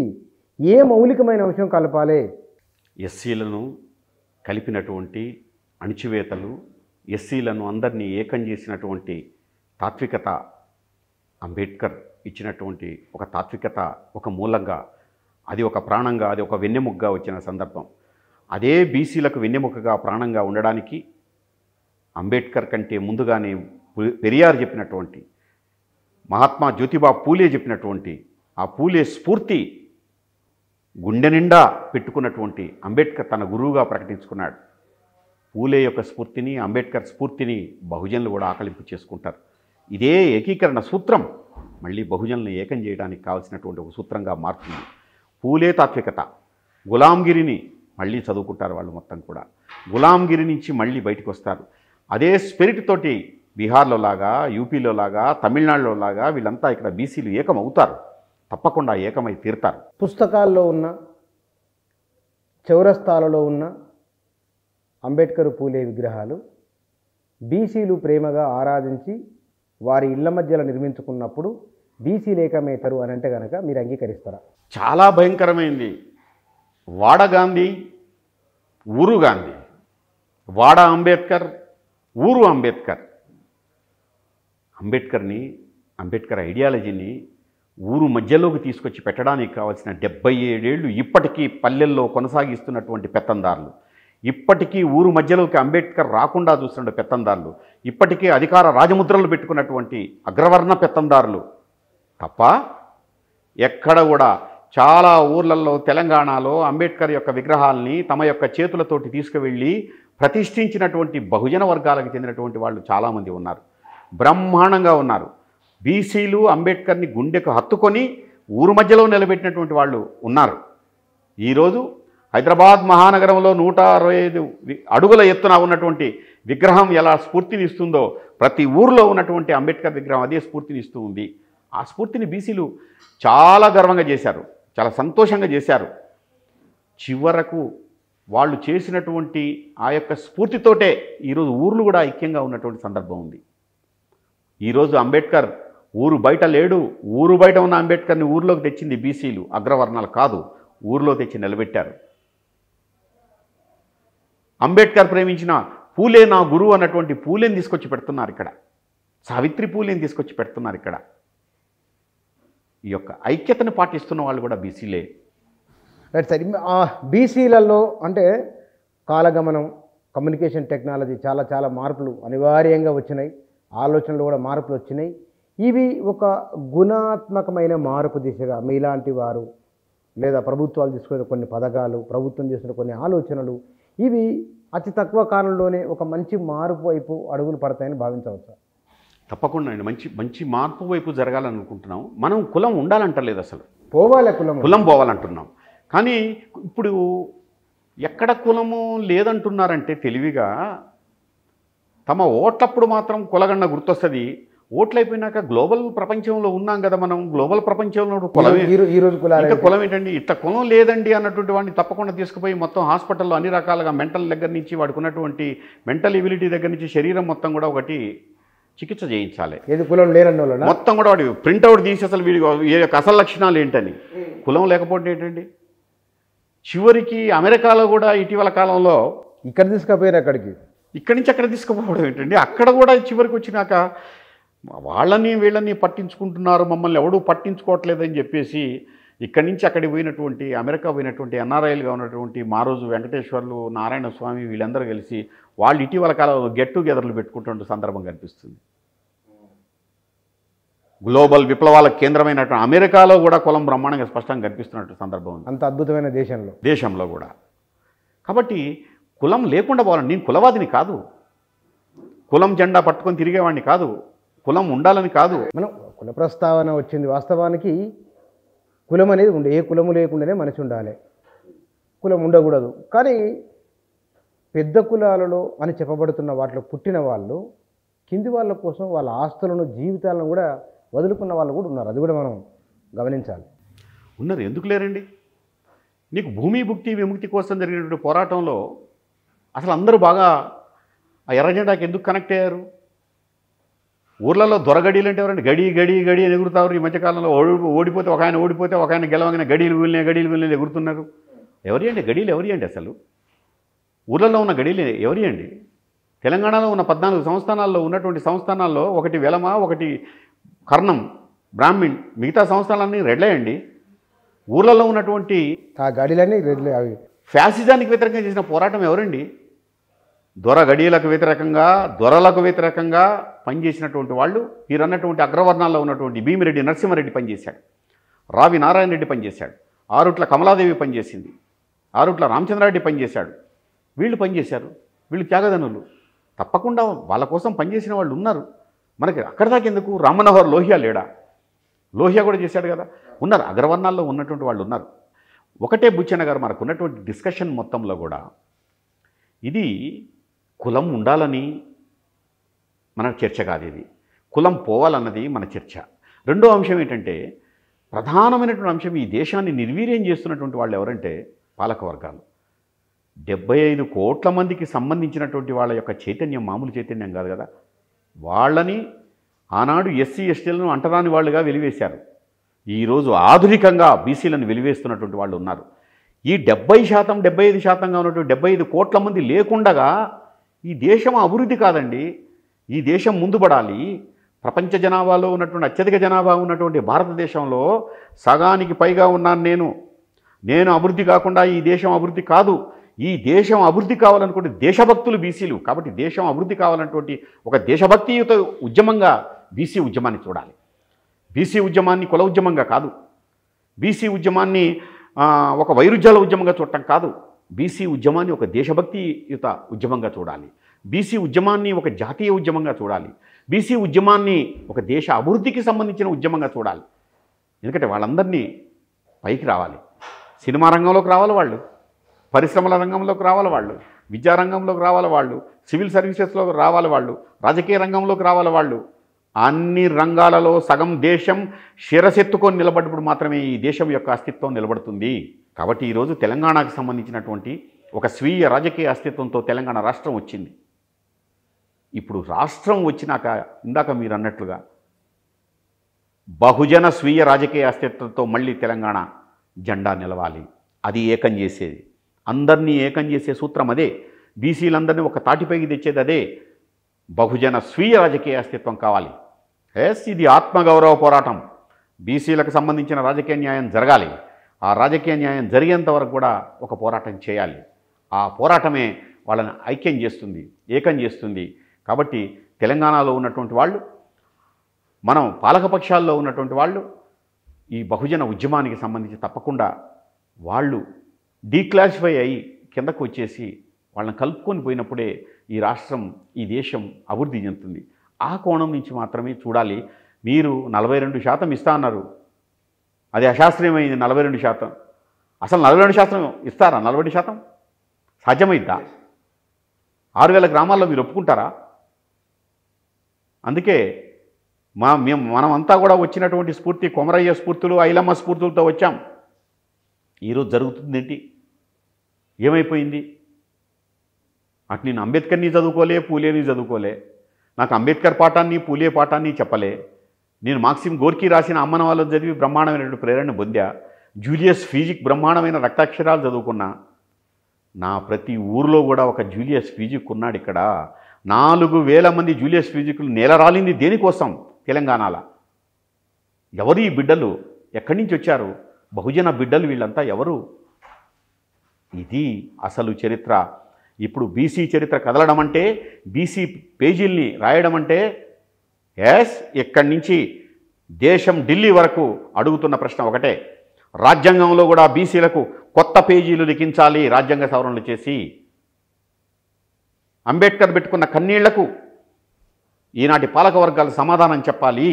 ఏ మౌలికమైన అంశం కలపాలి? ఎస్సీలను కలిపినటువంటి అణిచివేతలు, ఎస్సీలను అందరినీ ఏకం చేసినటువంటి తాత్వికత, అంబేద్కర్ ఇచ్చినటువంటి ఒక తాత్వికత ఒక మూలంగా, అది ఒక ప్రాణంగా, అది ఒక వెన్నెముకగా వచ్చిన సందర్భం. అదే బీసీలకు వెన్నెముకగా ప్రాణంగా ఉండడానికి అంబేద్కర్ కంటే ముందుగానే పెరియార్ చెప్పినటువంటి, మహాత్మా జ్యోతిబా పూలే చెప్పినటువంటి ఆ పూలే స్ఫూర్తి గుండె నిండా పెట్టుకున్నటువంటి అంబేద్కర్ తన గురువుగా ప్రకటించుకున్నాడు. పూలే యొక్క స్ఫూర్తిని, అంబేద్కర్ స్ఫూర్తిని బహుజనులు కూడా ఆకలింపు చేసుకుంటారు. ఇదే ఏకీకరణ సూత్రం మళ్ళీ బహుజనులను ఏకం చేయడానికి కావాల్సినటువంటి ఒక సూత్రంగా మారుతుంది. పూలే తాత్వికత, గులాంగిరిని మళ్ళీ చదువుకుంటారు వాళ్ళు మొత్తం కూడా. గులాంగిరి నుంచి మళ్ళీ బయటకు వస్తారు. అదే స్పిరిట్ తోటి బీహార్లో లాగా, యూపీలో లాగా, తమిళనాడులో లాగా వీళ్ళంతా ఇక్కడ బీసీలు ఏకం అవుతారు. తప్పకుండా ఏకమై తీరుతారు. పుస్తకాల్లో ఉన్న, చౌరస్తాలలో ఉన్న అంబేద్కర్ పూలే విగ్రహాలు బీసీలు ప్రేమగా ఆరాధించి వారి ఇళ్ల మధ్యలో నిర్మించుకున్నప్పుడు బీసీలు ఏకమవుతారు అని అంటే కనుక మీరు అంగీకరిస్తారా? చాలా భయంకరమైంది. వాడ గాంధీ, ఊరు గాంధీ. వాడ అంబేద్కర్, ఊరు అంబేద్కర్. అంబేద్కర్ ఐడియాలజీని ఊరు మధ్యలోకి తీసుకొచ్చి పెట్టడానికి కావాల్సిన 77 ఏళ్ళు ఇప్పటికీ పల్లెల్లో కొనసాగిస్తున్నటువంటి పెత్తందారులు, ఇప్పటికీ ఊరు మధ్యలోకి అంబేద్కర్ రాకుండా చూస్తున్న పెత్తందారులు, ఇప్పటికీ అధికార రాజముద్రలు పెట్టుకున్నటువంటి అగ్రవర్ణ పెత్తందారులు తప్ప ఎక్కడ కూడా చాలా ఊర్లలో తెలంగాణలో అంబేద్కర్ యొక్క విగ్రహాలని తమ యొక్క చేతులతోటి తీసుకువెళ్ళి ప్రతిష్ఠించినటువంటి బహుజన వర్గాలకు చెందినటువంటి వాళ్ళు చాలామంది ఉన్నారు. బ్రహ్మాండంగా ఉన్నారు. బీసీలు అంబేద్కర్ని గుండెకు హత్తుకొని ఊరు మధ్యలో నిలబెట్టినటువంటి వాళ్ళు ఉన్నారు. ఈరోజు హైదరాబాద్ మహానగరంలో 165 అడుగుల ఎత్తున ఉన్నటువంటి విగ్రహం ఎలా స్ఫూర్తినిస్తుందో ప్రతి ఊరిలో ఉన్నటువంటి అంబేద్కర్ విగ్రహం అదే స్ఫూర్తినిస్తూ ఉంది. ఆ స్ఫూర్తిని బీసీలు చాలా గర్వంగా చేశారు, చాలా సంతోషంగా చేశారు. చివరకు వాళ్ళు చేసినటువంటి ఆ యొక్క స్ఫూర్తితోటే ఈరోజు ఊర్లు కూడా ఐక్యంగా ఉన్నటువంటి సందర్భం ఉంది. ఈరోజు అంబేద్కర్ ఊరు బయట లేడు. ఊరు బయట ఉన్న అంబేద్కర్ని ఊరిలోకి తెచ్చింది బీసీలు, అగ్రవర్ణాలు కాదు. ఊరిలో తెచ్చి నిలబెట్టారు. అంబేద్కర్ ప్రేమించిన పూలే నా గురువు అన్నటువంటి పూలేని తీసుకొచ్చి పెడుతున్నారు ఇక్కడ. సావిత్రి పూలేని తీసుకొచ్చి పెడుతున్నారు ఇక్కడ. ఈ యొక్క ఐక్యతను పాటిస్తున్న వాళ్ళు కూడా బీసీలే. Right sir. బీసీలలో అంటే కాలగమనం, కమ్యూనికేషన్ టెక్నాలజీ చాలా చాలా మార్పులు అనివార్యంగా వచ్చినాయి. ఆలోచనలు కూడా మార్పులు వచ్చినాయి. ఇవి ఒక గుణాత్మకమైన మార్పు దిశగా మీలాంటి వారు లేదా ప్రభుత్వాలు తీసుకునే కొన్ని పథకాలు, ప్రభుత్వం చేసిన కొన్ని ఆలోచనలు, ఇవి అతి తక్కువ కాలంలోనే ఒక మంచి మార్పు వైపు అడుగులు పడతాయని భావించవచ్చు. తప్పకుండా అండి. మంచి మార్పు వైపు జరగాలనుకుంటున్నాం. మనం కులం ఉండాలంటలేదు, అసలు పోవాలి, కులం పోవాలంటున్నాం. కానీ ఇప్పుడు ఎక్కడ కులము లేదంటున్నారంటే తెలివిగా తమ ఓట్లప్పుడు మాత్రం కులగన్న గుర్తొస్తుంది. ఓట్లు అయిపోయినాక గ్లోబల్ ప్రపంచంలో ఉన్నాం కదా మనం. గ్లోబల్ ప్రపంచంలో కులం ఏంటండి, ఇట్లా కులం లేదండి అన్నటువంటి వాడిని తప్పకుండా తీసుకుపోయి మొత్తం హాస్పిటల్లో అన్ని రకాలుగా మెంటల్ దగ్గర నుంచి వాడికి ఉన్నటువంటి మెంటల్ ఎబిలిటీ దగ్గర నుంచి శరీరం మొత్తం కూడా ఒకటి చికిత్స చేయించాలి. ఏది కులం లేనన్న మొత్తం కూడా వాడి ప్రింట్అవుట్ తీసి అసలు వీడి అసలు లక్షణాలు ఏంటని. కులం లేకపోతే ఏంటండి. చివరికి అమెరికాలో కూడా ఇటీవల కాలంలో ఇక్కడ తీసుకుపోయారు, ఇక్కడి నుంచి అక్కడ తీసుకుపోవడం ఏంటండి. అక్కడ కూడా చివరికి వచ్చినాక వాళ్ళని వీళ్ళని పట్టించుకుంటున్నారు, మమ్మల్ని ఎవడూ పట్టించుకోవట్లేదని చెప్పేసి ఇక్కడి నుంచి అక్కడికి పోయినటువంటి అమెరికా పోయినటువంటి ఎన్ఆర్ఐలుగా ఉన్నటువంటి మారోజు వెంకటేశ్వర్లు, నారాయణ స్వామి వీళ్ళందరూ కలిసి వాళ్ళు ఇటీవల కాలంలో గెట్ టుగెదర్లు పెట్టుకుంటున్న సందర్భం కనిపిస్తుంది. గ్లోబల్ విప్లవాల కేంద్రమైనటువంటి అమెరికాలో కూడా కులం బ్రహ్మాండంగా స్పష్టంగా కనిపిస్తున్నట్టు సందర్భం ఉంది. అంత అద్భుతమైన దేశంలో కూడా. కాబట్టి కులం లేకుండా పోవాలని, నేను కులవాదిని కాదు, కులం జెండా పట్టుకొని తిరిగేవాడిని కాదు, కులం ఉండాలని కాదు. మనం కుల ప్రస్తావన వచ్చింది. వాస్తవానికి కులం అనేది ఉండే, ఏ కులము లేకుండానే మనిషి ఉండాలి, కులం ఉండకూడదు. కానీ పెద్ద కులాలలో అని చెప్పబడుతున్న వాటిలో పుట్టిన వాళ్ళు కింది వాళ్ళ కోసం వాళ్ళ ఆస్తులను, జీవితాలను కూడా వదులుకున్న వాళ్ళు కూడా ఉన్నారు. అది కూడా మనం గమనించాలి. ఉన్నారు, ఎందుకు లేరండి. నీకు భూమి భుక్తి విముక్తి కోసం జరిగినటువంటి పోరాటంలో అసలు అందరూ బాగా ఆ ఎర్ర జెండాకి ఎందుకు కనెక్ట్ అయ్యారు. ఊర్లలో దొరగడీలు అంటే ఎవరండి, గడి గడి గడి అని ఎగురుతారు. ఈ మధ్యకాలంలో ఓడిపోతే ఒక ఆయన గెలవగానే గడీలు వీళ్ళని ఎగురుతున్నారు. ఎవరి అండి గడీలు, ఎవరి అండి అసలు ఊర్లలో ఉన్న గడీలు ఎవరి అండి. తెలంగాణలో ఉన్న 14 సంస్థానాల్లో ఉన్నటువంటి సంస్థానాల్లో ఒకటి వెలమ, ఒకటి కర్ణం, బ్రాహ్మిణ్, మిగతా సంస్థానాలన్నీ రెడ్లే అండి. ఊర్లలో ఉన్నటువంటి ఆ గడిలన్నీ రెడ్లే అవి. ఫ్యాసిజానికి వ్యతిరేకంగా చేసిన పోరాటం ఎవరండి? దొర గడియలకు వ్యతిరేకంగా, దొరలకు వ్యతిరేకంగా పనిచేసినటువంటి వాళ్ళు మీరన్నటువంటి అగ్రవర్ణాల్లో ఉన్నటువంటి భీమిరెడ్డి నరసింహారెడ్డి పనిచేశాడు, రావి నారాయణ రెడ్డి పనిచేశాడు, ఆరుట్ల కమలాదేవి పనిచేసింది, ఆరుట్ల రామచంద్రారెడ్డి పనిచేశాడు. వీళ్ళు పనిచేశారు, వీళ్ళు త్యాగదనులు. తప్పకుండా వాళ్ళ కోసం పనిచేసిన వాళ్ళు ఉన్నారు. మనకి అక్కడ దాకా ఎందుకు? రామ్మనోహర్ లోహియా లేడా? లోహియా కూడా చేశాడు కదా. ఉన్నారు, అగ్రవర్ణాల్లో ఉన్నటువంటి వాళ్ళు ఉన్నారు. ఒకటే బుచ్చన్న గారు మనకు ఉన్నటువంటి డిస్కషన్ మొత్తంలో కూడా ఇది కులం ఉండాలని మన చర్చ కాదు, ఇది కులం పోవాలన్నది మన చర్చ. రెండో అంశం ఏంటంటే, ప్రధానమైనటువంటి అంశం ఈ దేశాన్ని నిర్వీర్యం చేస్తున్నటువంటి వాళ్ళు ఎవరంటే పాలక వర్గాలు. 75 కోట్ల మందికి సంబంధించినటువంటి వాళ్ళ యొక్క చైతన్యం మామూలు చైతన్యం కాదు కదా. వాళ్ళని ఆనాడు ఎస్సీ ఎస్టీలను అంటరాని వాళ్ళుగా వెలివేశారు. ఈరోజు ఆధునికంగా బీసీలను వెలివేస్తున్నటువంటి వాళ్ళు ఉన్నారు. ఈ 70% 75%గా ఉన్నటువంటి 75 కోట్ల మంది లేకుండగా ఈ దేశం అభివృద్ధి కాదండి. ఈ దేశం ముందుపడాలి. ప్రపంచ జనాభాలో ఉన్నటువంటి అత్యధిక జనాభా ఉన్నటువంటి భారతదేశంలో సగానికి పైగా ఉన్నాను నేను అభివృద్ధి కాకుండా ఈ దేశం అభివృద్ధి కాదు. ఈ దేశం అభివృద్ధి కావాలనుకుంటే దేశభక్తులు బీసీలు. కాబట్టి దేశం అభివృద్ధి కావాలన్నటువంటి ఒక దేశభక్తియుత ఉద్యమంగా బీసీ ఉద్యమాన్ని చూడాలి. బీసీ ఉద్యమాన్ని కుల ఉద్యమంగా కాదు. బీసీ ఉద్యమాన్ని ఒక వైరుధ్యాల ఉద్యమంగా చూడటం కాదు. బీసీ ఉద్యమాన్ని ఒక దేశభక్తియుత ఉద్యమంగా చూడాలి. బీసీ ఉద్యమాన్ని ఒక జాతీయ ఉద్యమంగా చూడాలి. బీసీ ఉద్యమాన్ని ఒక దేశ అభివృద్ధికి సంబంధించిన ఉద్యమంగా చూడాలి. ఎందుకంటే వాళ్ళందరినీ పైకి రావాలి. సినిమా రంగంలోకి రావాలి వాళ్ళు, పరిశ్రమల రంగంలోకి రావాలి వాళ్ళు, విద్యారంగంలోకి రావాలి వాళ్ళు, సివిల్ సర్వీసెస్లోకి రావాలి వాళ్ళు, రాజకీయ రంగంలోకి రావాలి వాళ్ళు. అన్ని రంగాలలో సగం దేశం శిరసెత్తుకొని నిలబడినప్పుడు మాత్రమే ఈ దేశం యొక్క అస్తిత్వం నిలబడుతుంది. కాబట్టి ఈరోజు తెలంగాణకు సంబంధించినటువంటి ఒక స్వీయ రాజకీయ అస్తిత్వంతో తెలంగాణ రాష్ట్రం వచ్చింది. ఇప్పుడు రాష్ట్రం వచ్చినాక ఇందాక మీరు అన్నట్లుగా బహుజన స్వీయ రాజకీయ అస్తిత్వంతో మళ్ళీ తెలంగాణ జెండా నిలవాలి. అది ఏకం చేసేది, అందరినీ ఏకం చేసే సూత్రం అదే. బీసీలందరినీ ఒక తాటిపైకి తెచ్చేది అదే. బహుజన స్వీయ రాజకీయ అస్తిత్వం కావాలి. ఇది ఆత్మగౌరవ పోరాటం. బీసీలకు సంబంధించిన రాజకీయ న్యాయం జరగాలి. ఆ రాజకీయ న్యాయం జరిగేంత వరకు కూడా ఒక పోరాటం చేయాలి. ఆ పోరాటమే వాళ్ళని ఐక్యం చేస్తుంది, ఏకం చేస్తుంది. కాబట్టి తెలంగాణలో ఉన్నటువంటి వాళ్ళు, మనం పాలకపక్షాల్లో ఉన్నటువంటి వాళ్ళు ఈ బహుజన ఉద్యమానికి సంబంధించి తప్పకుండా వాళ్ళు డీక్లాసిఫై అయ్యి కిందకు వచ్చేసి వాళ్ళని కలుపుకొని పోయినప్పుడే ఈ రాష్ట్రం, ఈ దేశం అభివృద్ధి చెందుతుంది. ఆ కోణం నుంచి మాత్రమే చూడాలి. మీరు 42% ఇస్తా అన్నారు, అది అశాస్త్రీయమైంది. 42%, అసలు 42% ఇస్తారా? 40% సాధ్యమైద్దా? 6000 గ్రామాల్లో మీరు ఒప్పుకుంటారా? అందుకే మనమంతా కూడా వచ్చినటువంటి స్ఫూర్తి కొమరయ్య స్ఫూర్తులు, ఐలమ్మ స్ఫూర్తులతో వచ్చాం. ఈరోజు జరుగుతుందేంటి? ఏమైపోయింది? అటు నేను అంబేద్కర్ని చదువుకోలే, పూలేని చదువుకోలే, నాకు అంబేద్కర్ పాఠాన్ని పూలే పాఠాన్ని చెప్పలే. నేను మాక్సిమ్ గోర్కీ రాసిన అమ్మన వాళ్ళు చదివి బ్రహ్మాండమైనటువంటి ప్రేరణ పొందా. జూలియస్ ఫీజిక్ బ్రహ్మాండమైన రక్తాక్షరాలు చదువుకున్నా. నా ప్రతి ఊరిలో కూడా ఒక జూలియస్ ఫీజిక్ ఉన్నాడు. ఇక్కడ 4000 మంది జూలియస్ ఫీజిక్లు నేలరాలింది దేనికోసం? తెలంగాణలో. ఎవరు ఈ బిడ్డలు? ఎక్కడి నుంచి వచ్చారు? బహుజన బిడ్డలు వీళ్ళంతా ఎవరు? ఇది అసలు చరిత్ర. ఇప్పుడు బీసీ చరిత్ర కదలడం అంటే, బీసీ పేజీల్ని రాయడం అంటే, ఇక్కడి నుంచి దేశం ఢిల్లీ వరకు అడుగుతున్న ప్రశ్న ఒకటే. రాజ్యాంగంలో కూడా బీసీలకు కొత్త పేజీలు లిఖించాలి రాజ్యాంగ సవరణలు చేసి. అంబేద్కర్ పెట్టుకున్న కన్నీళ్లకు ఈనాటి పాలక వర్గాలు సమాధానం చెప్పాలి.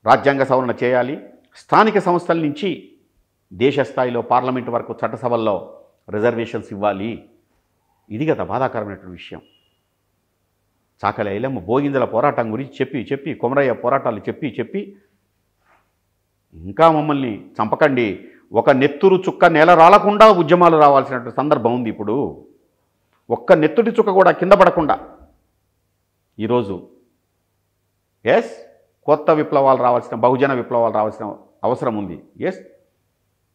రాజ్యాంగ సవరణ చేయాలి. స్థానిక సంస్థల నుంచి దేశ స్థాయిలో పార్లమెంటు వరకు చట్టసభల్లో రిజర్వేషన్స్ ఇవ్వాలి. ఇది కదా బాధాకరమైనటువంటి విషయం. చాకలి ఐలమ్మ భోగిందల పోరాటం గురించి చెప్పి కొమరయ్య పోరాటాలు చెప్పి ఇంకా మమ్మల్ని చంపకండి, ఒక నెత్తురు చుక్క నేల రాలకుండా ఉద్యమాలు రావాల్సినటువంటి సందర్భం ఉంది. ఇప్పుడు ఒక్క నెత్తుటి చుక్క కూడా కింద పడకుండా ఈరోజు కొత్త విప్లవాలు రావాల్సిన, బహుజన విప్లవాలు రావాల్సిన అవసరం ఉంది.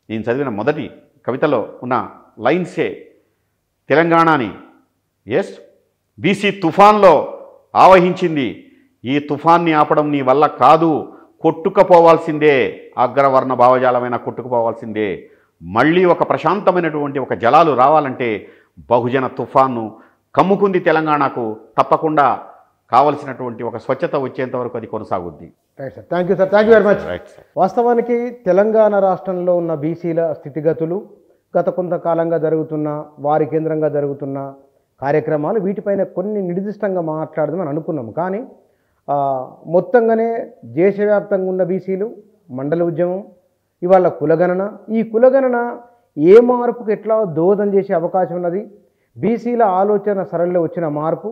నేను చదివిన మొదటి కవితలో ఉన్న లైన్సే తెలంగాణని బీసీ తుఫాన్లో ఆవహించింది. ఈ తుఫాన్ని ఆపడం నీ వల్ల కాదు, కొట్టుకుపోవాల్సిందే, అగ్రవర్ణ భావజాలమైన కొట్టుకుపోవాల్సిందే. మళ్ళీ ఒక ప్రశాంతమైనటువంటి ఒక జలాలు రావాలంటే బహుజన తుఫాను కమ్ముకుంది తెలంగాణకు, తప్పకుండా కావలసినటువంటి ఒక స్వచ్ఛత వచ్చేంత వరకు అది కొనసాగుద్ది. Right sir, thank you sir, thank you very much. Right sir. వాస్తవానికి తెలంగాణ రాష్ట్రంలో ఉన్న బీసీల స్థితిగతులు, గత కొంతకాలంగా జరుగుతున్న, వారి కేంద్రంగా జరుగుతున్న కార్యక్రమాలు, వీటిపైన కొన్ని నిర్దిష్టంగా మాట్లాడదామని అనుకున్నాము. కానీ మొత్తంగానే దేశవ్యాప్తంగా ఉన్న బీసీలు, మండల ఉద్యమం, ఇవాళ కులగణన, ఈ కులగణన ఏ మార్పుకు ఎట్లా దోహదం చేసే అవకాశం ఉన్నది, బీసీల ఆలోచన సరళిలో వచ్చిన మార్పు,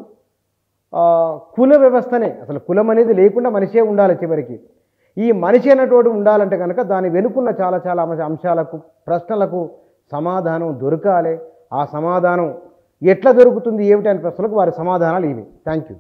కుల వ్యవస్థనే, అసలు కులం అనేది లేకుండా మనిషే ఉండాలి చివరికి. ఈ మనిషి అన్నటువంటి ఉండాలంటే కనుక దాని వెనుకున్న చాలా చాలా అంశాలకు, ప్రశ్నలకు సమాధానం దొరకాలి. ఆ సమాధానం ఎట్లా దొరుకుతుంది, ఏమిటి అనే ప్రశ్నలకు వారి సమాధానాలు ఇవి. Thank you.